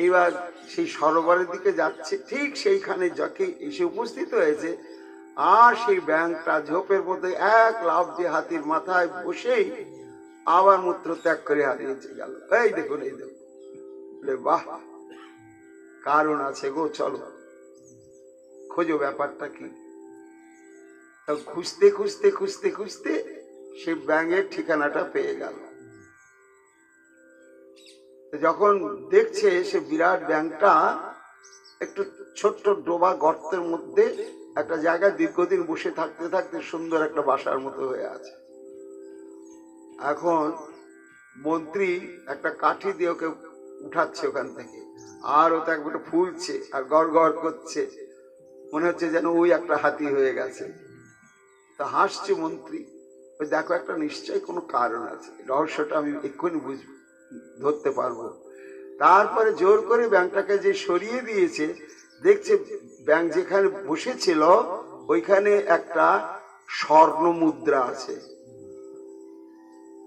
এইবার সেই সরোবরের দিকে যাচ্ছে, ঠিক সেইখানে যাকে এসে উপস্থিত হয়েছে। আর সেই ব্যাঙটা ঝোপের মধ্যে এক লাফ দিয়ে হাতির মাথায় বসেই আবার মূত্র ত্যাগ করে হারিয়েছে গেল। এই দেখুন, এই দেখুন। বাহ, কারণ আছে গো, চলো খোঁজো ব্যাপারটা কি। খুঁজতে খুঁজতে খুঁজতে খুঁজতে সে ব্যাঙের ঠিকানাটা পেয়ে গেল। যখন দেখছে সে বিরাট ব্যাঙটা একটু ছোট্ট ডোবা গর্তের মধ্যে একটা জায়গায় দীর্ঘদিন বসে থাকতে থাকতে সুন্দর একটা বাসার মতো হয়ে আছে। এখন মন্ত্রী একটা কাঠি দিয়ে ওকে উঠাচ্ছে ওখান থেকে, আর ও তো একবারে ফুলছে আর গড় গড় করছে, মনে হচ্ছে যেন ওই একটা হাতি হয়ে গেছে। তা হাসছে মন্ত্রী, ওই দেখো, একটা নিশ্চয়ই কোনো কারণ আছে, রহস্যটা আমি এক্ষুনি ধরতে পারবো। তারপরে জোর করে ব্যাংকটাকে যে সরিয়ে দিয়েছে, দেখছে ব্যাংক যেখানে বসেছিল ওইখানে একটা স্বর্ণ মুদ্রা আছে।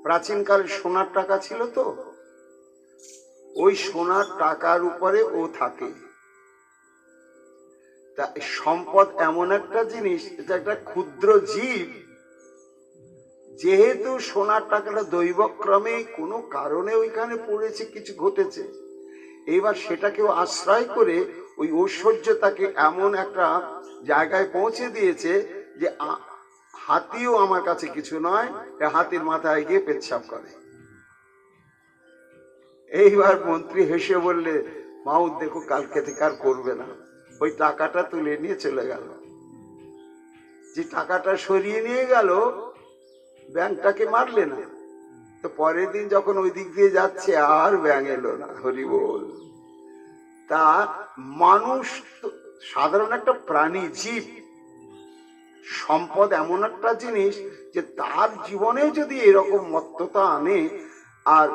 প্রাচীনকালে সোনার টাকা ছিল তো, ওই সোনার টাকার উপরে ও থাকে। তা সম্পদ এমন একটা জিনিস, এটা একটা ক্ষুদ্র জীব, যেহেতু সোনার টাকাটা দৈবক্রমে কোনো কারণে ওইখানে পড়েছে, কিছু ঘটেছে, এইবার সেটাকেও আশ্রয় করে ওই ঐশ্বর্য তাকে এমন একটা জায়গায় পৌঁছে দিয়েছে যে হাতিও আমার কাছে কিছু নয়, হাতির মাথায় গিয়ে পেচ্ছাপ করে। এইবার মন্ত্রী হেসে বললে, মাউদ দেখো কালকে থেকে আর করবে না। ওই টাকাটা তুলে নিয়ে চলে গেল। যে টাকাটা সরিয়ে নিয়ে গেল, ব্যাংকটাকে মারলে না, তো পরের দিন যখন ওই দিক দিয়ে যাচ্ছে আর ব্যাঙ এলো না। হরি বল। তা মানুষ সাধারণ একটা প্রাণী, জীব। সম্পদ এমন একটা জিনিস যে তার জীবনে যদি এরকম মত্ততা আনে, আর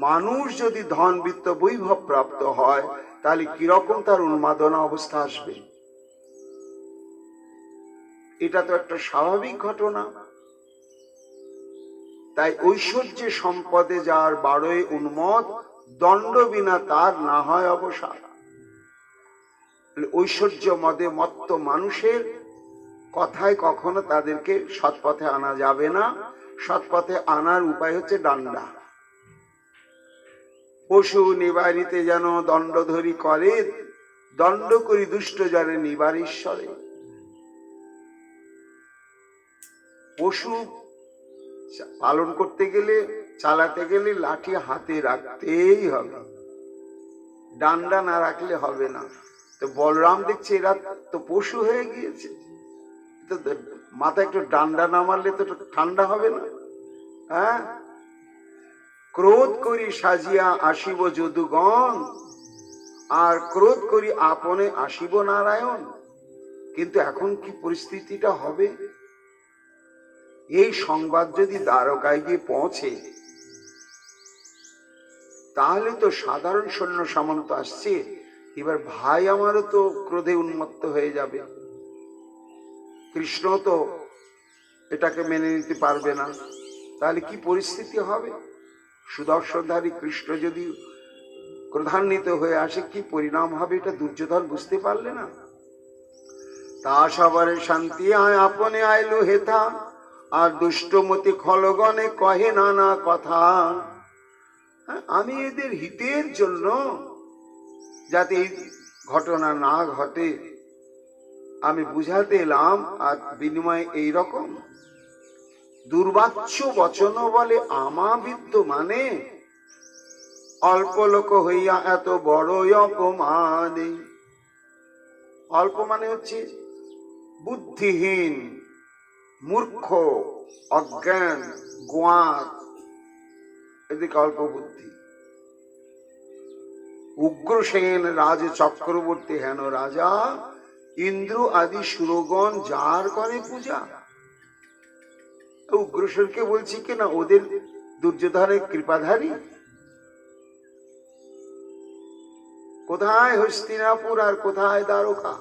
মানুষ যদি ধন বিত্ত বৈভব প্রাপ্ত হয়, তাহলে কিরকম তার উন্মাদনা অবস্থা আসবে। এটা তো একটা স্বাভাবিক ঘটনা। তাই ঐশ্বর্য সম্পদে যার বারোয় উন্মত, দণ্ড বিনা তার না হয় অবসাদ। ঐশ্বর্য মদে মত্ত মানুষের কথায় কখনো তাদেরকে সৎপথে আনা যাবে না। সৎপথে আনার উপায় হচ্ছে ডান্ডা। পশু নিবারিতে যেন দণ্ড ধরি করে, দণ্ড করি দুষ্ট জনে নিবারেশ্বরে। পশু পালন করতে গেলে, চালাতে গেলে লাঠি হাতে রাখতেই হবে, ডান্ডা না রাখলে হবে না। তো বলরাম দেখছে এরা তো পশু হয়ে গিয়েছে, তো মাথায় একটু ডান্ডা না মারলে তো ঠান্ডা হবে না। হ্যাঁ, ক্রোধ করি সাজিয়া আসিব যদুগণ, আর ক্রোধ করি আপনে আসিব নারায়ণ। কিন্তু এখন কি পরিস্থিতিটা হবে, এই সংবাদ যদি দ্বারকায় গিয়ে পৌঁছে, তাহলে তো সাধারণ সৈন্য সামন্ত আসছে, এবার ভাই আমারও তো ক্রোধে উন্মত্ত হয়ে যাবে। কৃষ্ণ তো এটাকে মেনে নিতে পারবে না, তাহলে কি পরিস্থিতি হবে। সুদর্শনধারী কৃষ্ণ যদি ক্রোধান্বিত হয়ে আসে, কি পরিণাম হবে এটা দুর্যোধন বুঝতে পারলে না। তা সবারে শান্তি আয় আপনে আইলো হেথা, আর দুষ্টমতি খলগণে কহে নানা কথা। আমি এদের হিতের জন্য, যাতে এই ঘটনা না ঘটে, আমি বুঝাতে এলাম। আর বিনিময়ে এইরকম দুর্বাচ্য বচন বলে আমা বিদ্যমানে, অল্প লোক হইয়া এত বড় অপমানে। অল্প মানে হচ্ছে বুদ্ধিহীন, মূর্খ, অজ্ঞান, গোয়াত, এদিকে অল্প বুদ্ধি। উগ্রসেন রাজ চক্রবর্তী হেন রাজা, ইন্দ্র আদি সুরগণ যার করে পূজা। উগ্রসেনকে বলছি কিনা ওদের দুর্যোধনের কৃপাধারী। কোথায় হস্তিনাপুর আর কোথায় দ্বারকা,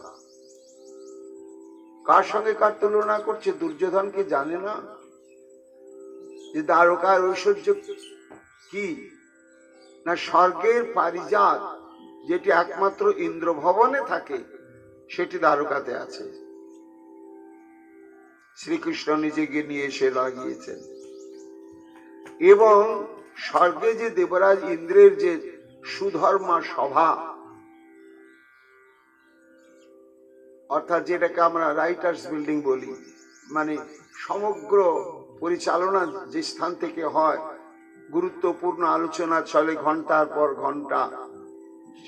কার সঙ্গে কার তুলনা করছে? দুর্যোধনকে জানে না যে দ্বারকার ঐশ্বর্য কি না? স্বর্গের পারিজাত যেটি একমাত্র ইন্দ্র ভবনে থাকে, সেটি দ্বারকাতে আছে। শ্রীকৃষ্ণ নিজেকে নিয়ে এসে লাগিয়েছেন। এবং স্বর্গে যে দেবরাজ ইন্দ্রের যে সুধর্মা সভা, অর্থাৎ যেটাকে আমরা রাইটার্স বিল্ডিং বলি, মানে সমগ্র পরিচালনা যে স্থান থেকে হয়, গুরুত্বপূর্ণ আলোচনা চলে ঘন্টার পর ঘন্টা,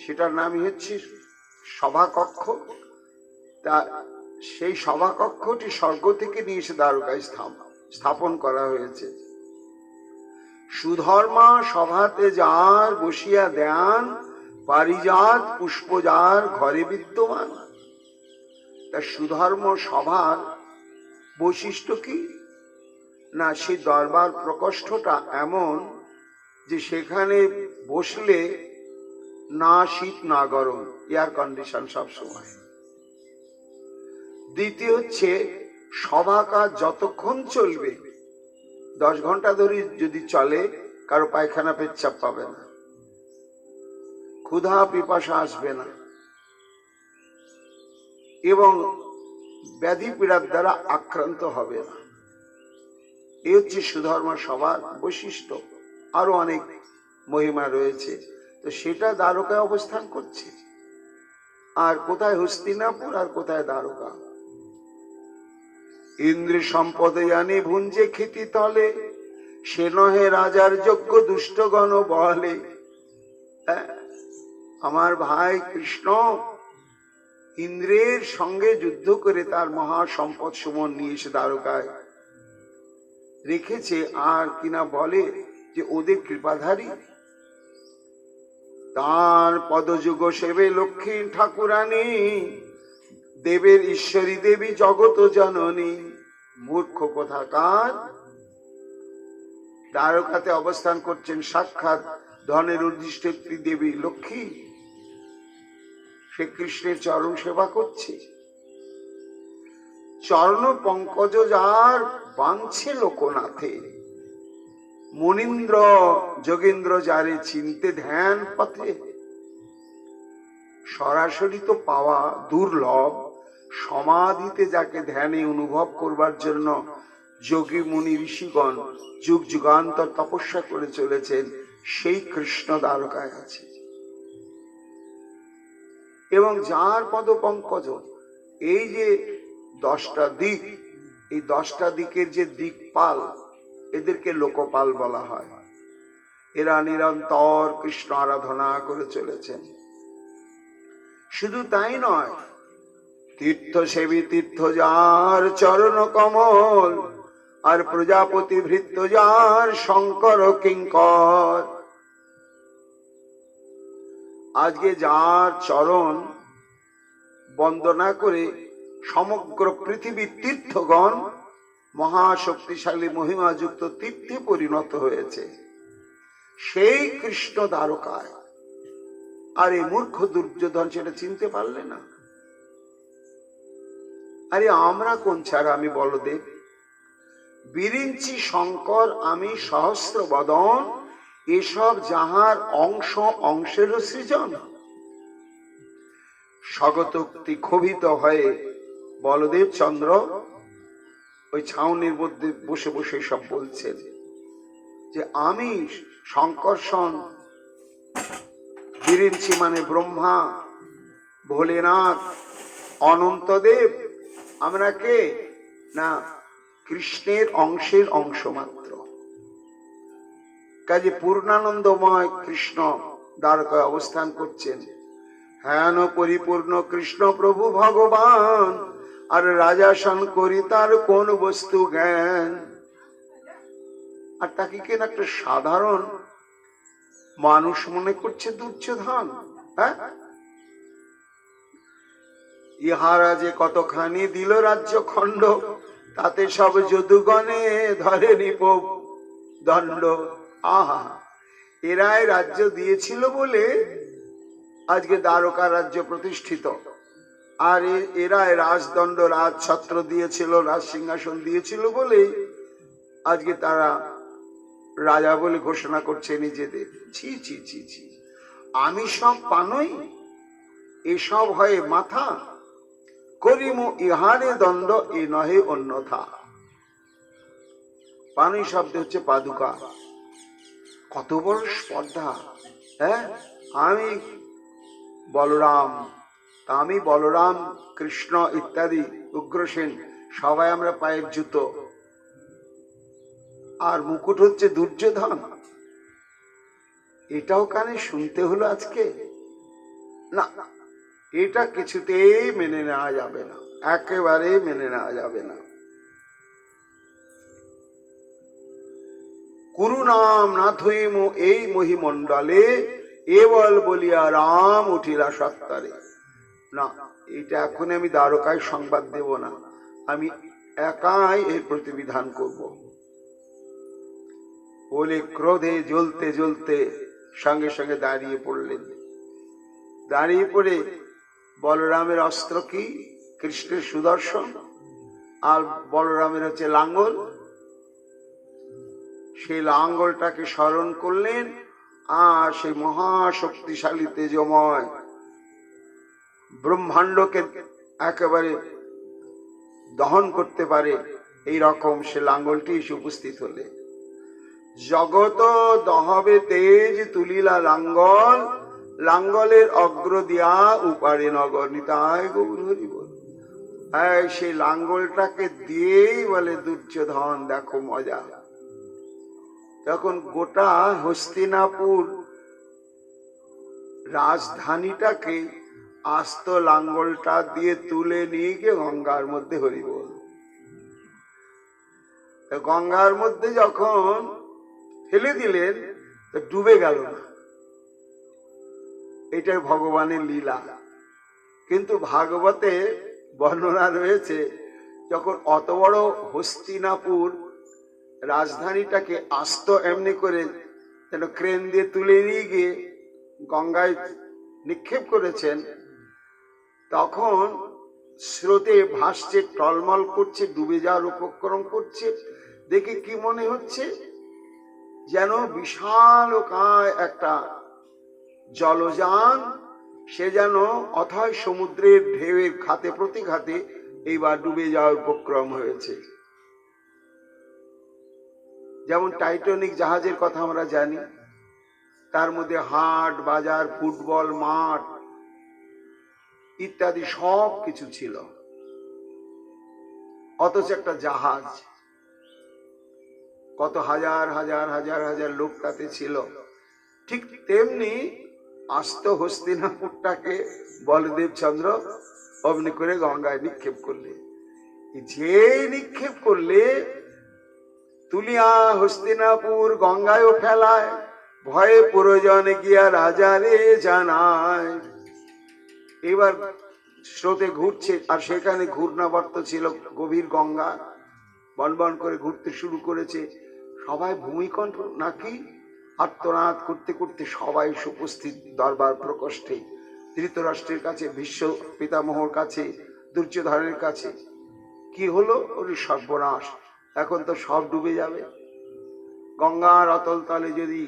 সেটার নামই হচ্ছে সভাকক্ষ। তা সেই সভাকক্ষটি স্বর্গ থেকে নিয়ে এসে দ্বারকায় স্থাপন করা হয়েছে। সুধর্মা সভাতে যার বসিয়া দেন, পারিজাত পুষ্প যার ঘরে বিদ্যমান। তা সুধর্ম সভার বৈশিষ্ট্য কি না? সেই দরবার প্রকোষ্ঠটা এমন যে সেখানে বসলে না শীত না গরম, এয়ার কন্ডিশন সব সময়। দ্বিতীয় হচ্ছে সভা কাজ যতক্ষণ চলবে, 10 ঘন্টা ধরে যদি চলে, কারো পায়খানা পেচ্ছাপ পাবে না, ক্ষুধা পিপাসা আসবে না, এবং ব্যাধি পীড়ার দ্বারা আক্রান্ত হবে না। এই হচ্ছে সুধর্ম সভার বৈশিষ্ট্য। আরো অনেক মহিমা রয়েছে, তো সেটা দ্বারকায় অবস্থান করছে। আর কোথায় হস্তিনাপুর আর কোথায় দ্বারকা। ইন্দ্র সম্পদে আনি ভুঞ্জে ক্ষিতি তলে, সে নহে রাজার যোগ্য দুষ্টগণ বলে। আমার ভাই কৃষ্ণ ইন্দ্রের সঙ্গে যুদ্ধ করে তার মহা সম্পদ সুমন নিয়ে এসে দ্বারকায় রেখেছে, আর কিনা বলে যে ওদের কৃপাধারী। তার পদযুগ সেবে লক্ষ্মী ঠাকুরানী, দেবের ঈশ্বরী দেবী জগত জননী। মূর্খ কোথাকার, দ্বারকাতে অবস্থান করছেন সাক্ষাৎ ধনের অধিষ্ঠিত্রী দেবী লক্ষ্মী, সে কৃষ্ণের চরণ সেবা করছে। চরণ পঙ্কজ যার বাঁধছে লোকনাথে, মনীন্দ্র যোগেন্দ্র যারে চিনতে ধ্যান পথে। সরাসরি তো পাওয়া দুর্লভ, সমাধিতে যাকে ধ্যানে অনুভব করবার জন্য যোগী মুনি ঋষিগণ যুগ যুগান্তর তপস্যা করে চলেছেন, সেই কৃষ্ণ দ্বারকায় আছে। এবং যার পদ পঙ্কজ, এই যে 10টা দিক, এই 10টা দিকের যে দিকপাল, এদেরকে লোকপাল বলা হয়। এরা নিরন্তর কৃষ্ণ আরাধনা করে চলেছেন। শুধু তাই নয়, তীর্থ সেবী তীর্থ যার চরণ কমল, আর প্রজাপতি ভৃত্য যার শঙ্কর কিঙ্কর। আজকে যার চরণ বন্দনা করে সমগ্র পৃথিবীর তীর্থগণ মহাশক্তিশালী মহিমাযুক্ত তীর্থে পরিণত হয়েছে, সেই কৃষ্ণ দ্বারকায়। আর এই মূর্খ দুর্যোধন সেটা চিনতে পারলে না। আরে আমরা কোন ছাড়া, আমি বলদেব, বিরিঞ্চি শঙ্কর আমি সহস্র বদন, এসব যাহার অংশ অংশের সৃজন। স্বগতোক্তি ক্ষোভিত হয়ে বলদেব চন্দ্র ওই ছাউনির মধ্যে বসে বসে সব বলছেন যে আমি শঙ্কর্ষণ, বিরিঞ্চি মানে ব্রহ্মা, ভোলেনাথ, অনন্তদেব, আমরা কে না কৃষ্ণের অংশের অংশ মাত্র। কাজে পূর্ণানন্দময় কৃষ্ণ দ্বারকায় অবস্থান করছেন। হেন পরিপূর্ণ কৃষ্ণ প্রভু ভগবান, আর রাজাসন করি তার কোন বস্তু জ্ঞান। আর তাকে কেন একটা সাধারণ মানুষ মনে করছে দুর্যোধন? হ্যাঁ, ইহারা যে কতখানি দিল রাজ্য খণ্ড, তাতে সব যদুগণে ধরে নিপ দণ্ড। আহা, এরাই রাজ্য দিয়েছিল বলে আজকে দ্বারকা রাজ্য প্রতিষ্ঠিত। আর এরাই রাজদণ্ড রাজছত্র দিয়েছিল, রাজ সিংহাসন দিয়েছিল বলে আজকে তারা রাজা বলে ঘোষণা করছে নিজেদের। ছি ছি ছি ছি, আমি সব পানই, এসব হয় মাথা, করিমু ইহারে দণ্ড, এ নহে অন্যথা। পানই শব্দ হচ্ছে পাদুকা। কত বড় স্পর্ধা! হ্যাঁ, আমি বলরাম, আমি বলরাম, কৃষ্ণ ইত্যাদি উগ্রসেন, সবাই আমরা পায়ের জুতো, আর মুকুট হচ্ছে দুর্যোধন। এটাও কানে শুনতে হলো আজকে? না, এটা কিছুতেই মেনে নেওয়া যাবে না, একেবারে মেনে নেওয়া যাবে না। কুরু নাম না থইমু এই মহিমণ্ডলে, এবল বলিয়া রাম উঠিলা সত্তরে। না, এটা এখন আমি দ্বারকায় সংবাদ দেব না, আমি একাই এর প্রতিবিধান করব বলে ক্রোধে জ্বলতে জ্বলতে সঙ্গে সঙ্গে দাঁড়িয়ে পড়লেন। দাঁড়িয়ে পড়ে বলরামের অস্ত্র কি? কৃষ্ণের সুদর্শন, আর বলরামের হচ্ছে লাঙ্গল। সেই লাঙ্গলটাকে স্মরণ করলেন, আর সেই মহাশক্তিশালী তেজময় ব্রহ্মাণ্ডকে একেবারে দহন করতে পারে এই রকম সে লাঙ্গলটি এসে উপস্থিত হলে। জগত দহবে তেজ তুলিলা লাঙ্গল, লাঙ্গলের অগ্র দিয়া উপারে নগর। নিতাই গৌর হরি বল। সেই লাঙ্গলটাকে দিয়েই বলে দুর্যোধন দেখো মজা। তখন গোটা হস্তিনাপুর রাজধানীটাকে আস্ত লাঙ্গলটা দিয়ে তুলে নিয়ে গিয়ে গঙ্গার মধ্যে হরি বল। গঙ্গার মধ্যে যখন ফেলে দিলেন তো ডুবে গেল না। এটাই ভগবানের লীলা। কিন্তু ভাগবতে বর্ণনা রয়েছে, যখন অত বড় হস্তিনাপুর রাজধানীটাকে আস্ত এমনি করে যেন ক্রেন দিয়ে তুলে নিয়ে গিয়ে গঙ্গায় নিক্ষেপ করেছেন, তখন স্রোতে ভাসছে, টলমল করছে, ডুবে যাওয়ার উপক্রম করছে। দেখে কি মনে হচ্ছে? যেন বিশালকায় একটা জলযান, সে যেন অথয় সমুদ্রের ঢেউয়ের খাতে প্রতিঘাতে এইবার ডুবে যাওয়ার উপক্রম হয়েছে। যেমন টাইটানিক জাহাজের কথা আমরা জানি, তার মধ্যে হাট বাজার, ফুটবল মাঠ ইত্যাদি সব কিছু ছিল, অথচ একটা জাহাজ, কত হাজার হাজার হাজার হাজার লোক তাতে ছিল। ঠিক তেমনি আস্ত হস্তিনাপুরটাকে বলদেব চন্দ্র অমনি করে গঙ্গায় নিক্ষেপ করলে। যে নিক্ষেপ করলে তুলিয়া হস্তিনাপুর গঙ্গায়ও ফেলায়, ভয়ে পুরজনে গিয়া রাজারে জানায়। এবার স্রোতে ঘুরছে, আর সেখানে ঘূর্ণাবর্ত ছিল গভীর গঙ্গা, বনবন করে ঘুরতে শুরু করেছে। সবাই ভূমিকণ্ঠ নাকি আর্তনাদ করতে করতে সবাই উপস্থিত দরবার প্রকোষ্ঠে, ধৃতরাষ্ট্রের কাছে, ভীষ্ম পিতামহর কাছে, দুর্যোধনের কাছে। কি হলো? ওর সর্বনাশ, এখন তো সব ডুবে যাবে। গঙ্গার অতল তলে যদি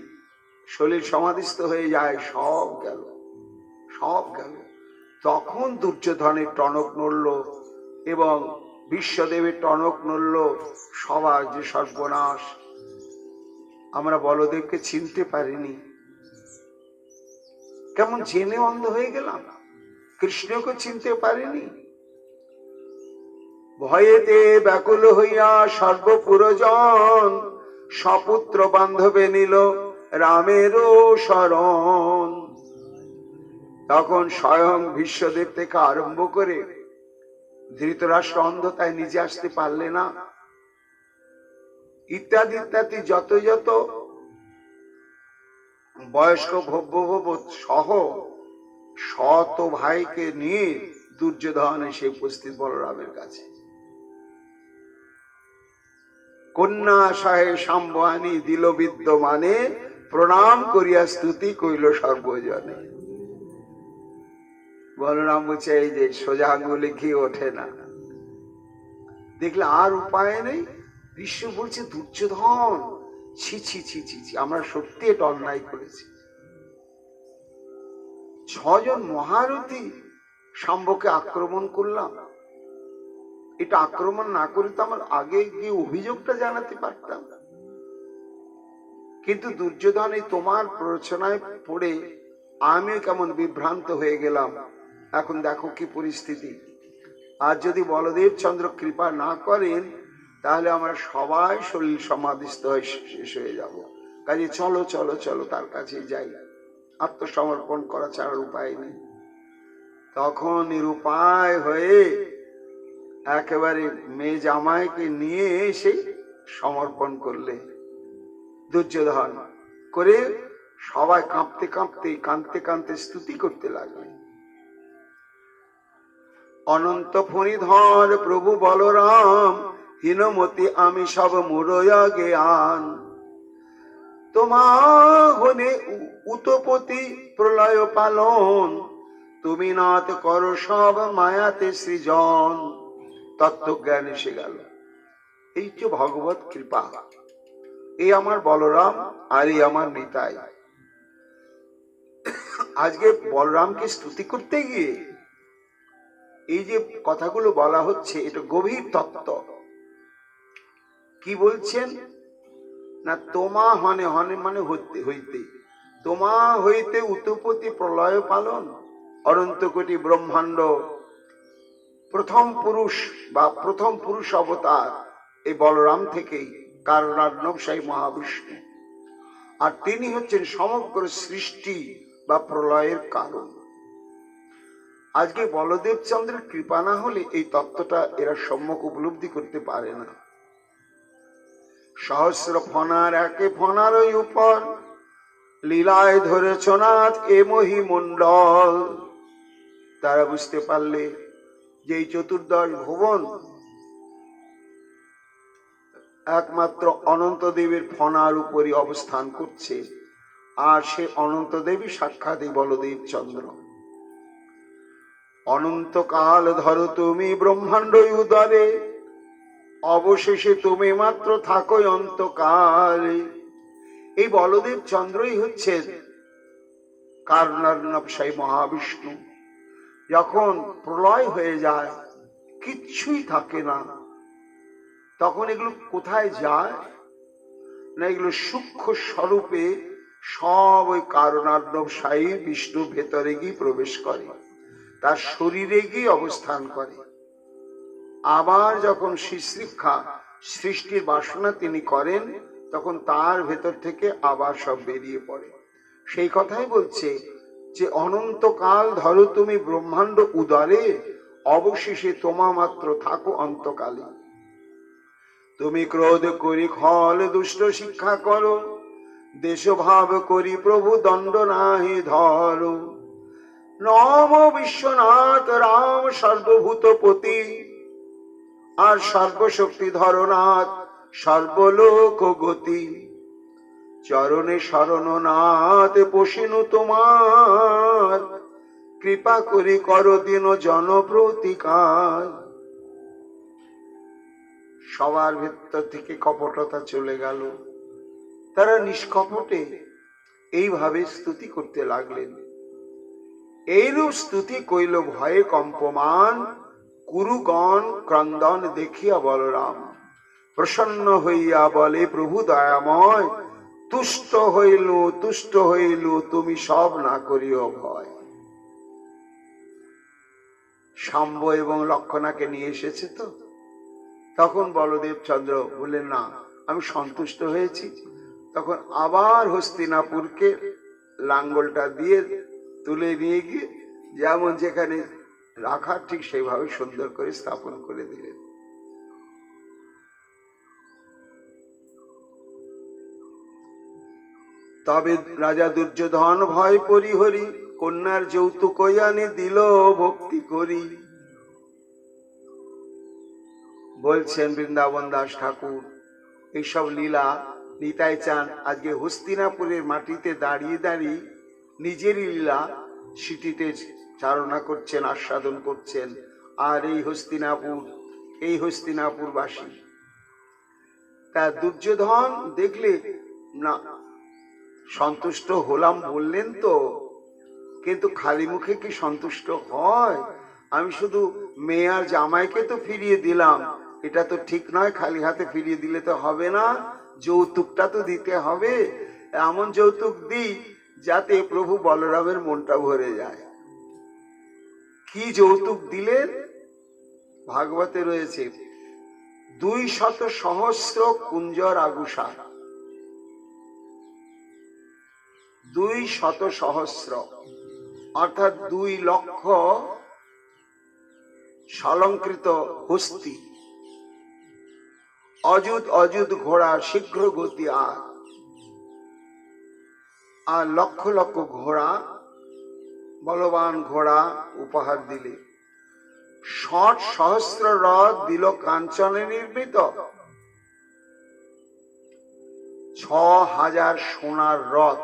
শরীর সমাধিস্থ হয়ে যায়, সব গেল, সব গেল। তখন দুর্যোধনের টনক নড়ল এবং বিশ্বদেবের টনক নড়ল। সবার যে সর্বনাশ, আমরা বলদেবকে চিনতে পারিনি, কেমন জেনে অন্ধ হয়ে গেলাম, কৃষ্ণকে চিনতে পারিনি। ভয়েতে ব্যাকুল হইয়া সর্বপুরজন, সপুত্র বান্ধবে নিল রামেরও শরণ। তখন স্বয়ং বিশ্বদেব থেকে আরম্ভ করে ধৃতরাষ্ট্র অন্ধতায় নিজে আসতে পারলে না, ইত্যাদি ইত্যাদি যত যত বয়স্ক ভব্যভব সহ শত ভাইকে নিয়ে দুর্যোধন এসে উপস্থিত বলরামের কাছে। কন্যা সহে সাম্বানি দিল বিদ্যমানে, প্রণাম করিয়া স্তুতি কইল সর্বজনে। বলরাম বলছে, এই যে সোজা আঙ্গুলে ঘি ওঠে না। দেখলে আর উপায় নেই। বিশ্ব বলছে, দুর্যোধন ছি ছি ছি ছি ছি, আমরা সত্যি এটা অন্যায় করেছি। 6 জন মহারথী শাম্বকে আক্রমণ করলাম, এটা আক্রমণ না করে তো আমার আগে গিয়ে অভিযোগটা জানাতে পারতাম। কিন্তু দুর্যোধন এই তোমার প্ররোচনায় পড়ে আমিও কেমন বিভ্রান্ত হয়ে গেলাম। এখন দেখো কি পরিস্থিতি। আর যদি বলদেব চন্দ্র কৃপা না করেন, তাহলে আমরা সবাই শরীর সমাধিস্থ হয়ে শেষ হয়ে যাব। কাজে চলো চলো চলো, তার কাছে যাই, আত্মসমর্পণ করা ছাড়ার উপায় নেই। তখন নিরুপায় হয়ে একেবারে মেয়ে জামাইকে নিয়ে এসে সমর্পণ করলে দুর্যোধন, করে সবাই কাঁপতে কাঁপতে কাঁদতে কাঁদতে স্তুতি করতে লাগলে। অনন্ত ফণিধর প্রভু বলরাম, হীনমতি আমি সব মুরয়া জ্ঞান। তোমা হনে উতপতি প্রলয় পালন, তুমি নাথ করো সব মায়াতে সৃজন। তত্ত্বজ্ঞান এসে গেল। এই যে ভগবত কৃপা, এই আমার বলরাম আর এই আমার নিতাই। আজকে বলরামকে স্তুতি করতে গিয়ে এই যে কথাগুলো বলা হচ্ছে, এটা গভীর তত্ত্ব। কি বলছেন না, তোমা হনে, হনে মানে হইতে হইতে, তোমা হইতে উৎপত্তি প্রলয় পালন অনন্ত কোটি ব্রহ্মাণ্ড। প্রথম পুরুষ বা প্রথম পুরুষ অবতার এই বলরাম থেকেই কারণার্ণব সেই মহাবিষ্ণু, আর তিনি হচ্ছেন সমগ্র সৃষ্টি বা প্রলয়ের কারণ। আজকে বলদেব চন্দ্রের কৃপা না হলে এই তত্ত্বটা এরা সম্যক উপলব্ধি করতে পারে না। সহস্র ফনার একে ফনারই উপর লীলায় ধরেছ নাথ এ মহিমণ্ডল। তারা বুঝতে পারলে যে এই চতুর্দশ ভুবন একমাত্র অনন্ত দেবের ফনার উপরই অবস্থান করছে, আর সে অনন্ত দেবী সাক্ষাৎ বলদেব চন্দ্র। অনন্তকাল ধরো তুমি ব্রহ্মাণ্ড উদরে, অবশেষে তুমি মাত্র থাকো অন্তকালে। এই বলদেব চন্দ্রই হচ্ছেন কারণার্ণব সেই মহাবিষ্ণু। যখন প্রলয় হয়ে যায়, কিচ্ছুই থাকে না, তখন এগুলো কোথায় যায় না, এগুলো সূক্ষ্ম স্বরূপে সব ওই কারণার্ণব সাই বিষ্ণু ভেতরে গিয়ে প্রবেশ করে, তার শরীরে গিয়ে অবস্থান করে। আবার যখন শ্রীশৃক্ষা সৃষ্টির বাসনা তিনি করেন, তখন তার ভেতর থেকে আবার সব বেরিয়ে পড়ে। সেই কথাই বলছে যে অনন্তকাল ধরো তুমি ব্রহ্মাণ্ড উদরে, অবশেষে তোমা মাত্র থাকো অন্তকালে। তুমি ক্রোধ করি খল দুষ্ট শিক্ষা করো, দেশভাব করি প্রভু দণ্ড নাহি ধরো। নম বিশ্বনাথ রাম সর্বভূতপতি, আর সর্বশক্তি ধরনাথ সর্বলোক গতি। চরণে শরণনাথ পশিনু তোমার, কৃপা করি করো দিন জন প্রতিকার। সবার ভেতর থেকে কপটতা চলে গেল, তারা নিষ্কপটে এইভাবে স্তুতি করতে লাগলেন। এইরূপ স্তুতি কইল ভয়ে কম্পমান, কুরুগণ ক্রন্দন দেখিয়া বলরাম। প্রসন্ন হইয়া বলে প্রভু দয়াময়, তুষ্ট হইল তুমি সব না করিও ভয়। শাম্ব এবং লক্ষণাকে নিয়ে এসেছে তো, তখন বলদেব চন্দ্র বললেন না, আমি সন্তুষ্ট হয়েছি। তখন আবার হস্তিনাপুরকে লাঙ্গলটা দিয়ে তুলে নিয়ে গিয়ে যেমন যেখানে রাখার ঠিক সেইভাবে সুন্দর করে স্থাপন করে দিলেন। তবে রাজা দুর্যোধন ভয় পরিহরি, কন্যার যৌতুক আনি দিল ভক্তি করি। বলছেন বৃন্দাবন দাস ঠাকুর, এইসব লীলা নিতাই চান আজকে হস্তিনাপুরের মাটিতে দাঁড়িয়ে দাঁড়িয়ে নিজেরই লীলা স্মৃতিতে চারণা করছেন, আস্বাদন করছেন। আর এই হস্তিনাপুরবাসী তা দুর্যোধন দেখলে না, সন্তুষ্ট হলাম বললেন তো, কিন্তু খালি মুখে কি সন্তুষ্ট হয়? আমি শুধু মেয়ে আর জামাইকে তো ফিরিয়ে দিলাম, এটা তো ঠিক নয়। খালি হাতে ফিরিয়ে দিলে তো হবে না, যৌতুকটা তো দিতে হবে। এমন যৌতুক দিই যাতে প্রভু বলরামের মনটা ভরে যায়। কি যৌতুক দিলেন? ভাগবতে রয়েছে 200 সহস্র কুঞ্জর আগুষা। 200 সহস্র অর্থাৎ 2 লক্ষ অলঙ্কৃত হস্তি, অযুত ঘোড়া শীঘ্র গতি, আর লক্ষ লক্ষ ঘোড়া, বলবান ঘোড়া উপহার দিলে। 60 সহস্র রথ দিল কাঞ্চনে নির্মিত, 6000 সোনার রথ।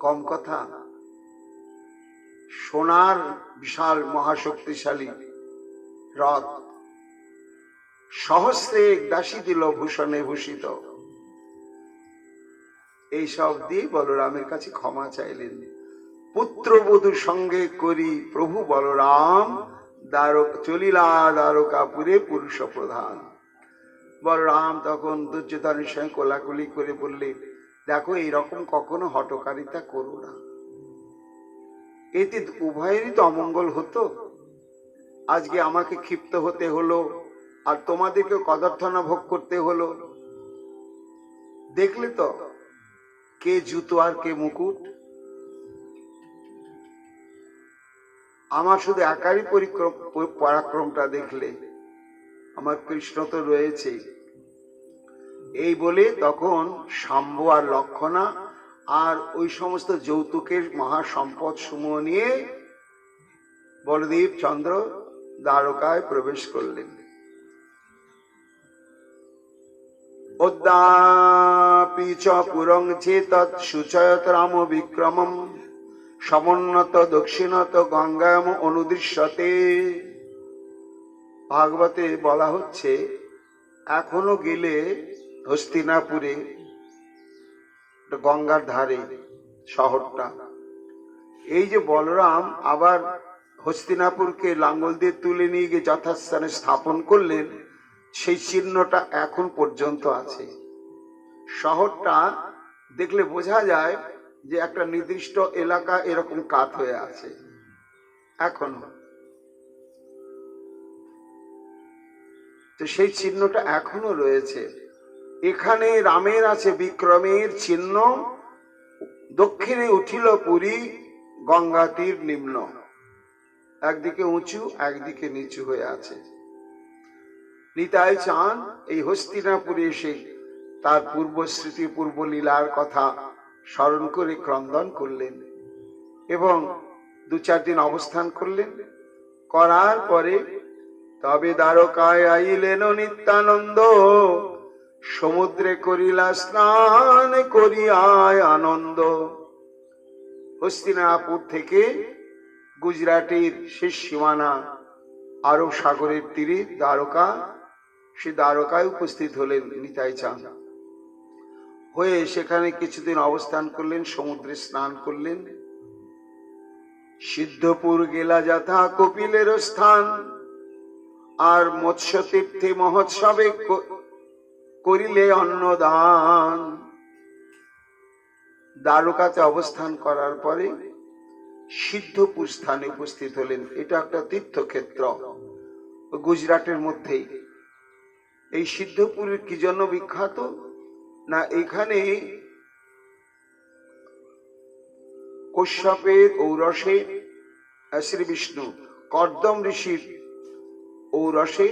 কম কথা? সোনার বিশাল মহাশক্তিশালী রথ, সহস্রে দাসী দিল ভূষণে ভূষিত। এইসব দিয়ে বলরামের কাছে ক্ষমা চাইলেন। পুত্রবধূ সঙ্গে করি প্রভু বলরাম চলিলা দ্বারকাপুরে পুরুষ প্রধান। বলরাম তখন দুর্যোধনের সঙ্গে কোলাকুলি করে বললে, দেখো এইরকম কখনো হঠকারিতা করো না, এতে উভয়েরই তো অমঙ্গল হতো। আজকে আমাকে ক্ষিপ্ত হতে হলো, আর তোমাদেরকে কদর্থনা ভোগ করতে হলো। দেখলে তো কে জুতো আর কে মুকুট। আমার শুধু একারই পরাক্রমটা দেখলে, আমার কৃষ্ণ তো রয়েছে। এই বলে তখন শাম্ব আর লক্ষণা আর ওই সমস্ত যৌতুকের মহাসম্পদ সমূহ নিয়ে বলদেব চন্দ্র দ্বারকায় প্রবেশ করলেন। অদ্যাপি চ পুরং চেতৎ সূচয়ত রাম বিক্রমম সমুন্নত দক্ষিণত গঙ্গাম অনুদৃশ্যতে। ভাগবতে বলা হচ্ছে, এখনো গেলে হস্তিনাপুরে, গঙ্গার ধারে শহরটা, এই যে বলরাম আবার হস্তিনাপুরকে লাঙ্গল দিয়ে তুলে নিয়ে গিয়ে যথাস্থানে স্থাপন করলেন, সেই চিহ্নটা এখন পর্যন্ত আছে। শহরটা দেখলে বোঝা যায় যে একটা নির্দিষ্ট এলাকা এরকম কাত হয়ে আছে এখনো। তো সেই চিহ্নটা এখনো রয়েছে। এখানে রামের আছে বিক্রমের চিহ্ন। দক্ষিণে উঠিল পুরী, গঙ্গা তীর নিম্ন, একদিকে উঁচু একদিকে নিচু হয়ে আছে। নিতাই চাঁদ এই হস্তিনাপুরে এসে তার পূর্ব স্মৃতি পূর্ব লীলার কথা স্মরণ করে ক্রন্দন করলেন এবং 2-4 দিন অবস্থান করলেন। করার পরে তবে দ্বারকায় আইলেন নিত্যানন্দ, সমুদ্রে করিলা স্নান করিয়ায় আনন্দ। হস্তিনাপুর থেকে গুজরাটের শেষ সীমানা আরব সাগরের তীরে দ্বারকা, সে দ্বারকায় উপস্থিত হলেন নিতাই চাঁদ। হয়ে সেখানে কিছুদিন অবস্থান করলেন, সমুদ্রে স্নান করলেন। সিদ্ধপুর গেলা যথা কপিলের স্থান, আর মৎস্য তীর্থে মহোৎসবে করিলে অন্নদান। দ্বারকাতে অবস্থান করার পরে সিদ্ধপুর স্থানে উপস্থিত হলেন। এটা একটা তীর্থক্ষেত্র গুজরাটের মধ্যেই। এই সিদ্ধপুরের কি জন্য বিখ্যাত না, এখানে কশ্যপের ঔরসে শ্রী বিষ্ণু, কর্দম ঋষির ঔরসে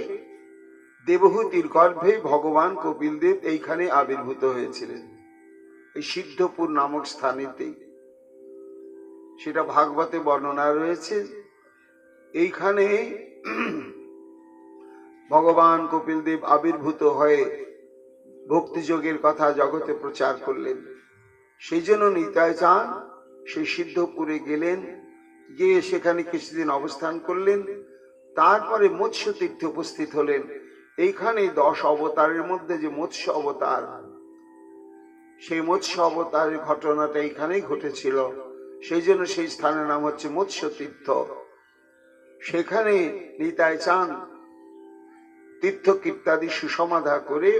দেবহূতির গর্ভে ভগবান কপিল দেব এইখানে আবির্ভূত হয়েছিলেন, এই সিদ্ধপুর নামক স্থানেতেই। সেটা ভাগবতে বর্ণনা রয়েছে। এইখানে ভগবান কপিল দেব আবির্ভূত হয়ে ভক্তিযোগের কথা জগতে প্রচার করলেন। সেই জন্য নিতাই চাঁদ সেই সিদ্ধপুরে গেলেন, গিয়ে সেখানে কিছুদিন অবস্থান করলেন। তারপরে মৎস্য তীর্থে উপস্থিত হলেন। এইখানে 10 অবতারের মধ্যে যে মৎস্য অবতার, সেই মৎস্য অবতারের ঘটনাটা এইখানেই ঘটেছিল। সেই জন্য সেই স্থানের নাম হচ্ছে মৎস্য তীর্থ। সেখানে নিতাই চাঁদ তীর্থ কীর্তাদি সুসমাধা করে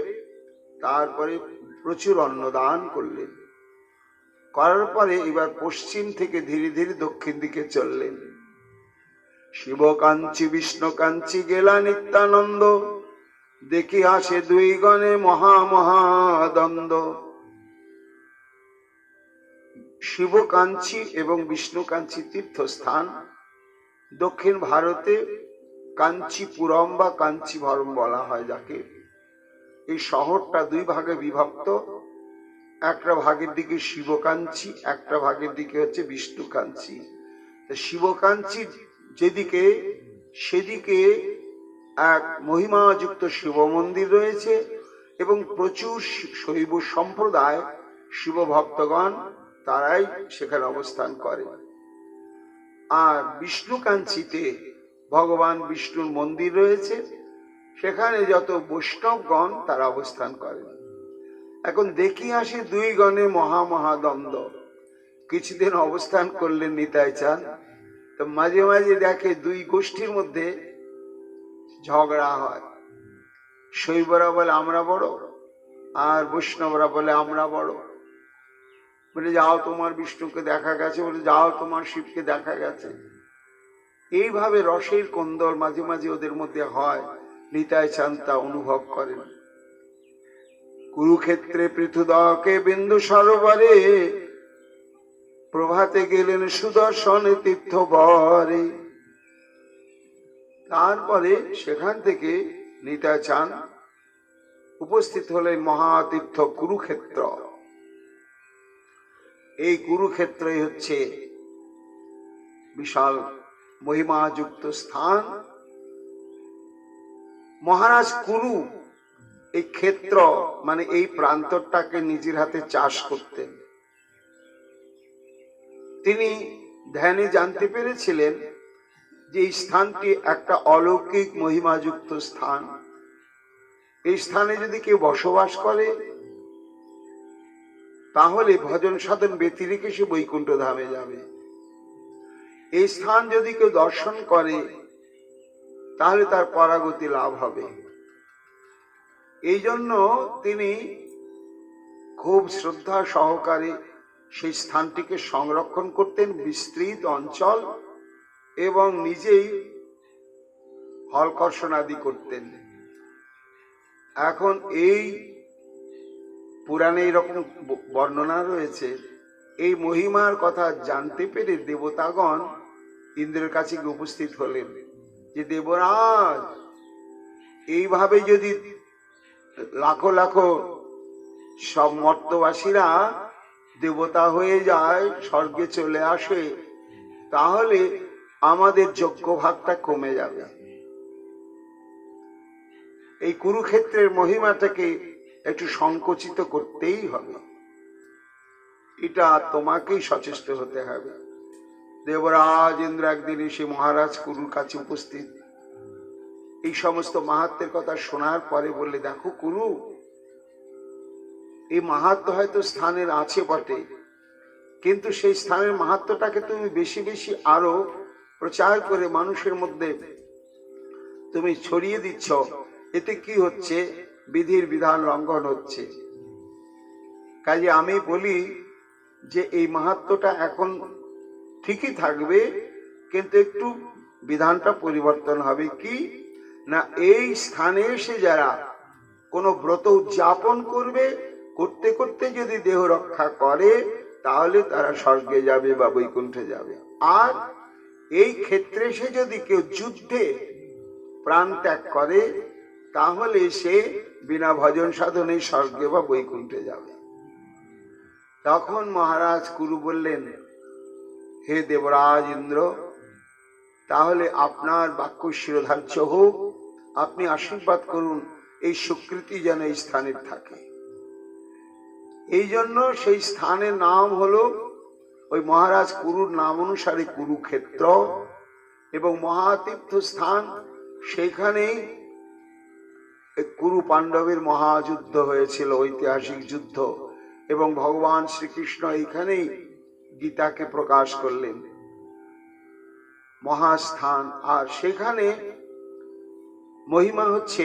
তারপরে প্রচুর অন্নদান করলেন। করার পরে এবার পশ্চিম থেকে ধীরে ধীরে দক্ষিণ দিকে চললেন। শিবকাঞ্চি বিষ্ণুকাঞ্চি গেলা নিত্যানন্দ, দেখি আসে 2 গণে মহামহাদ্বন্দ্ব। শিবকাঞ্চি এবং বিষ্ণুকাঞ্চি তীর্থস্থান দক্ষিণ ভারতে কাঞ্চিপুরম বা কাঞ্চিভরম বলা হয় যাকে। এই শহরটা 2 ভাগে বিভক্ত। একটা ভাগের দিকে শিবকাঞ্চি, একটা ভাগের দিকে হচ্ছে বিষ্ণুকাঞ্চি। শিবকাঞ্চি যেদিকে, সেদিকে এক মহিমাযুক্ত শিব মন্দির রয়েছে এবং প্রচুর শৈব সম্প্রদায় শিব ভক্তগণ তারাই সেখানে অবস্থান করে। আর বিষ্ণুকাঞ্চিতে ভগবান বিষ্ণুর মন্দির রয়েছে, সেখানে যত বৈষ্ণবগণ তারা অবস্থান করেন। এখন দেখি আসি দুই গণে মহাদ্বন্দ্ব। কিছুদিন অবস্থান করলেন নিতাই চাঁদ, তো মাঝে মাঝে দেখে দুই গোষ্ঠীর মধ্যে ঝগড়া হয়। শৈবরা বলে আমরা বড়, আর বৈষ্ণবরা বলে আমরা বড়। বলে যাও তোমার বিষ্ণুকে দেখা গেছে, বলে যাও তোমার শিবকে দেখা গেছে। এইভাবে রসের কোন্দল মাঝে মাঝে ওদের মধ্যে হয়। নিতাই চাঁদ তা অনুভব করেন। কুরুক্ষেত্রে পৃথুদকে বিন্দু সরোবরে, প্রভাতে গেলেন সুদর্শন তীর্থ বরে। তারপরে সেখান থেকে নিতাই চাঁদ উপস্থিত হলেন মহাতীর্থ কুরুক্ষেত্র। এই কুরুক্ষেত্রই হচ্ছে বিশাল মহিমাযুক্ত স্থান। মহারাজ কুরু এই ক্ষেত্র মানে এই প্রান্তরটাকে নিজের হাতে চাষ করতেন। তিনি ধ্যানে জানতে পেরেছিলেন যে এই স্থানটি একটা অলৌকিক মহিমাযুক্ত স্থান। এই স্থানে যদি কেউ বসবাস করে তাহলে ভজন সাধন ব্যতিরেকে সে বৈকুণ্ঠ ধামে যাবে। এই স্থান যদি কেউ দর্শন করে তাহলে তার পরাগতি লাভ হবে। এই জন্য তিনি খুব শ্রদ্ধা সহকারে সেই স্থানটিকে সংরক্ষণ করতেন, বিস্তৃত অঞ্চল, এবং নিজেই হলকর্ষণ আদি করতেন। এখন এই পুরাণে এরকম বর্ণনা রয়েছে। এই মহিমার কথা জানতে পেরে দেবতাগণ ইন্দ্রের কাছে উপস্থিত হলেন যে দেবরাজ, এইভাবে যদি লাখো লাখো সব মর্তবাসীরা দেবতা হয়ে যায়, স্বর্গে চলে আসে, তাহলে আমাদের যোগ্য ভাগটা কমে যাবে। এই কুরুক্ষেত্রের মহিমাটাকে একটু সংকুচিত করতেই হবে। এটা তোমাকেই সচেষ্ট হতে হবে। দেবরাজ ইন্দ্র একদিন এসে মহারাজ কুরুর কাছে উপস্থিত। এই সমস্ত মাহাত্মের কথা শোনার পরে বললে, দেখো কুরু, এই মাহাত্ম হয়তো স্থানের আছে বটে, কিন্তু সেই স্থানের মাহাত্মটাকে তুমি বেশি বেশি আরো প্রচার করে মানুষের মধ্যে তুমি ছড়িয়ে দিচ্ছ। এতে কি হচ্ছে? বিধির বিধান লঙ্ঘন হচ্ছে। কাজে আমি বলি যে এই মাহাত্মটা এখন ঠিকই থাকবে, কিন্তু একটু বিধানটা পরিবর্তন হবে। কি না, এই স্থানে এসে যারা কোনো ব্রত উদযাপন করবে, করতে করতে যদি দেহ রক্ষা করে, তাহলে তারা স্বর্গে যাবে বা বৈকুণ্ঠে যাবে। আর এই ক্ষেত্রে এসে যদি কেউ যুদ্ধে প্রাণ ত্যাগ করে, তাহলে সে বিনা ভজন সাধনে স্বর্গে বা বৈকুণ্ঠে যাবে। তখন মহারাজ কুরু বললেন, হে দেবরাজ ইন্দ্র, তাহলে আপনার বাক্য শিরোধার্য হোক, আপনি আশীর্বাদ করুন এই স্বীকৃতি যেন এই স্থানের থাকে। এই জন্য সেই স্থানের নাম হলো ওই মহারাজ কুরুর নাম অনুসারে কুরুক্ষেত্র, এবং মহাতীর্থ স্থান। সেইখানেই কুরু পাণ্ডবের মহাযুদ্ধ হয়েছিল, ঐতিহাসিক যুদ্ধ, এবং ভগবান শ্রীকৃষ্ণ এইখানেই গীতাকে প্রকাশ করলেন। মহাস্থান। আর সেখানে মহিমা হচ্ছে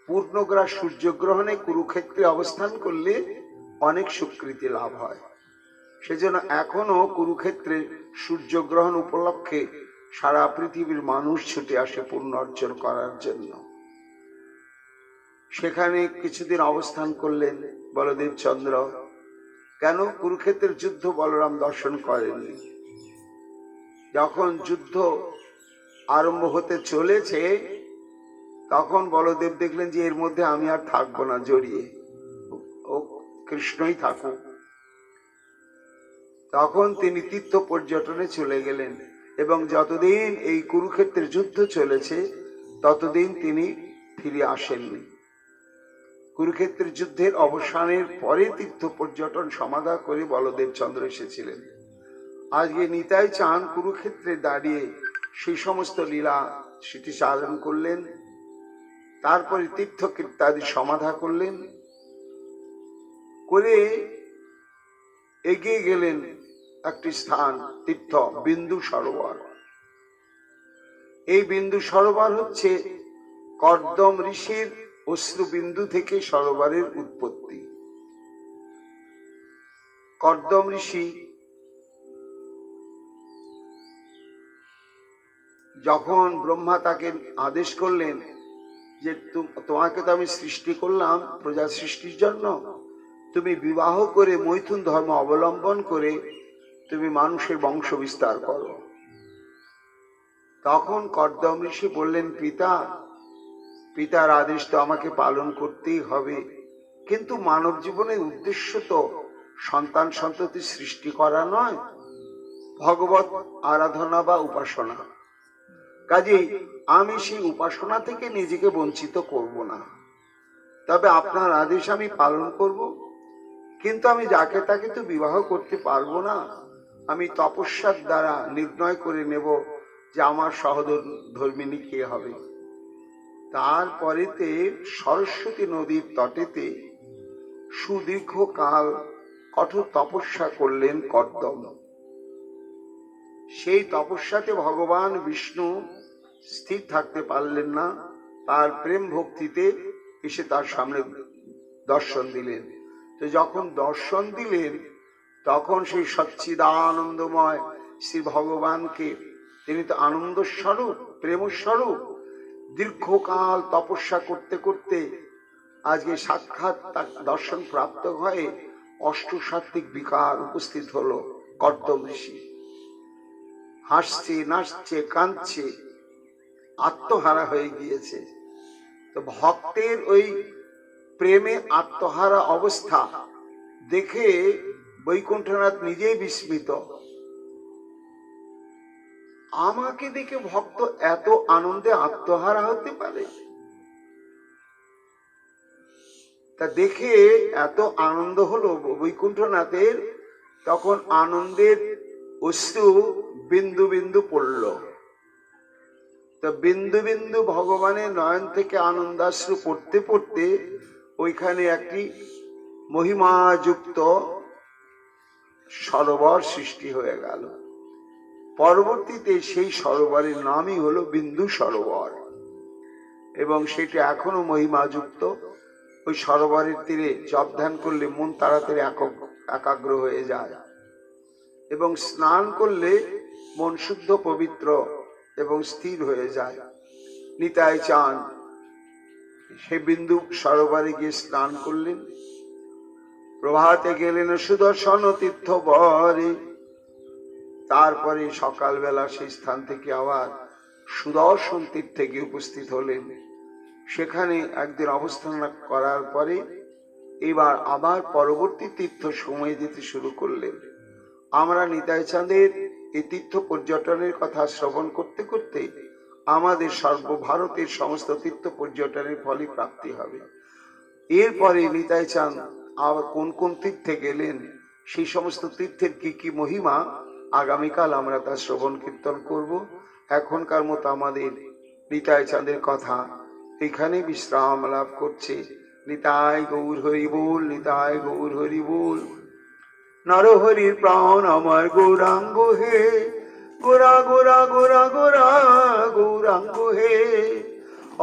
পূর্ণগ্রাস সূর্যগ্রহণে কুরুক্ষেত্রে অবস্থান করলে অনেক স্বীকৃতি লাভ হয়। সেজন্য এখনো কুরুক্ষেত্রে সূর্যগ্রহণ উপলক্ষে সারা পৃথিবীর মানুষ ছুটে আসে পুণ্য অর্জন করার জন্য। সেখানে কিছুদিন অবস্থান করলেন বলদেব চন্দ্র। কেন? কুরুক্ষেত্রের যুদ্ধ বলরাম দর্শন করেননি। যখন যুদ্ধ আরম্ভ হতে চলেছে, তখন বলদেব দেখলেন যে এর মধ্যে আমি আর থাকবো না জড়িয়ে, ও কৃষ্ণই থাকুক। তখন তিনি তীর্থ পর্যটনে চলে গেলেন, এবং যতদিন এই কুরুক্ষেত্রের যুদ্ধ চলেছে ততদিন তিনি ফিরে আসেননি। কুরুক্ষেত্রের যুদ্ধের অবসানের পরে তীর্থ পর্যটন সমাধা করে বলদেব চন্দ্র এসেছিলেন। আজকে নিতাই চাঁদ কুরুক্ষেত্রে দাঁড়িয়ে সেই সমস্ত লীলা স্মৃতি চালন করলেন, তারপরে তীর্থকীর্তাদি সমাধা করলেন, করে এগিয়ে গেলেন একটি স্থান তীর্থ বিন্দু সরোবর। এই বিন্দু সরোবর হচ্ছে কর্দম ঋষির অশ্রুবিন্দু থেকে সরোবরের উৎপত্তি। কর্দম ঋষি যখন ব্রহ্মা তাকে আদেশ করলেন যে তোমাকে তো আমি সৃষ্টি করলাম প্রজা সৃষ্টির জন্য, তুমি বিবাহ করে মৈথুন ধর্ম অবলম্বন করে তুমি মানুষের বংশ বিস্তার করো। তখন কর্দম ঋষি বললেন, পিতার আদেশ তো আমাকে পালন করতেই হবে, কিন্তু মানব জীবনের উদ্দেশ্য তো সন্তান সন্ততি সৃষ্টি করা নয়, ভগবত আরাধনা বা উপাসনা। কাজেই আমি সেই উপাসনা থেকে নিজেকে বঞ্চিত করব না, তবে আপনার আদেশ আমি পালন করব, কিন্তু আমি যাকে তাকে তো বিবাহ করতে পারবো না। আমি তপস্যার দ্বারা নির্ণয় করে নেব যে আমার সহধর্মিণী কে হবে। তারপরেতে সরস্বতী নদীর তটেতে সুদীর্ঘ কাল কঠোর তপস্যা করলেন কর্দম। সেই তপস্যাতে ভগবান বিষ্ণু স্থির থাকতে পারলেন না, তার প্রেম ভক্তিতে এসে তার সামনে দর্শন দিলেন। তো যখন দর্শন দিলেন তখন সেই সচ্চিদানন্দময় শ্রী ভগবানকে, তিনি তো আনন্দ স্বরূপ, প্রেম স্বরূপ, দীর্ঘকাল তপস্যা করতে করতে আজকে সাক্ষাৎ তার দর্শন প্রাপ্ত হয়ে অষ্টসাত্ত্বিক বিকার উপস্থিত হলো। কর্দম ঋষি হাসছে, নাচছে, কাঁদছে, আত্মহারা হয়ে গিয়েছে। তো ভক্তের ওই প্রেমে আত্মহারা অবস্থা দেখে বৈকুণ্ঠনাথ নিজেই বিস্মিত। আমাকে দেখে ভক্ত এত আনন্দে আত্মহারা হতে পারে? তা দেখে এত আনন্দ হলো বৈকুণ্ঠনাথের, তখন আনন্দের অশ্রু বিন্দু বিন্দু পড়ল। তো বিন্দু বিন্দু ভগবানের নয়ন থেকে আনন্দাশ্রু পড়তে পড়তে ওইখানে একটি মহিমাযুক্ত সরোবর সৃষ্টি হয়ে গেল। পরবর্তীতে সেই সরোবরের নামই হলো বিন্দু সরোবর, এবং সেটা এখনো মহিমাযুক্ত। ওই সরোবরের তীরে জপ ধ্যান করলে মন তাড়াতাড়ি একাগ্র হয়ে যায়, এবং স্নান করলে মন শুদ্ধ পবিত্র এবং স্থির হয়ে যায়। নিতাই চাঁদ সে বিন্দু সরোবরে গিয়ে স্নান করলেন, প্রভাতে গেলেন সুদর্শন তীর্থ বরে। তারপরে সকালবেলা সেই স্থান থেকে আবার সুদর্শন তীর্থে গিয়ে উপস্থিত হলেন। সেখানে একদিন অবস্থান করার পরে এবার আবার পরবর্তী তীর্থ সময় দিতে শুরু করলেন। আমরা নিতাই চাঁদের এই তীর্থ পর্যটনের কথা শ্রবণ করতে করতে আমাদের সর্বভারতের সমস্ত তীর্থ পর্যটনের ফলই প্রাপ্তি হবে। এরপরে নিতাই চাঁদ আবার কোন কোন তীর্থে গেলেন, সেই সমস্ত তীর্থের কি কি মহিমা আগামীকাল আমরা তা শ্রবণ কীর্তন করব। এখনকার মতো আমাদের নিতাই চাঁদের কথা এখানে বিশ্রাম লাভ করছে। নিতাই গৌর হরি বল, নিতাই গৌর হরি বল। নরহরির প্রাণ আমার গৌরাঙ্গ হে, গোরা গোরা গোরা গোরা গৌরাঙ্গ হে,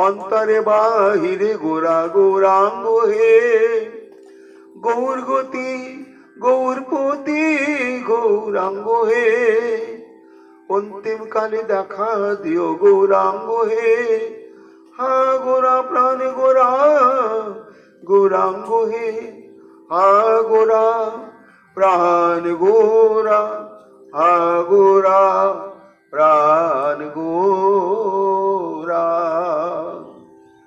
অন্তরে বাহিরে গোরা গৌরাঙ্গ হে। গৌর গতি গৌর পতি গৌরাঙ্গ হে, অন্তিম কালে দেখা দিও গৌরাঙ্গ হে। হা গোরা প্রাণ গোরা গৌরাঙ্গ হে, হা গোরা প্রাণ গোরা, হা গোরা প্রাণ গোরা।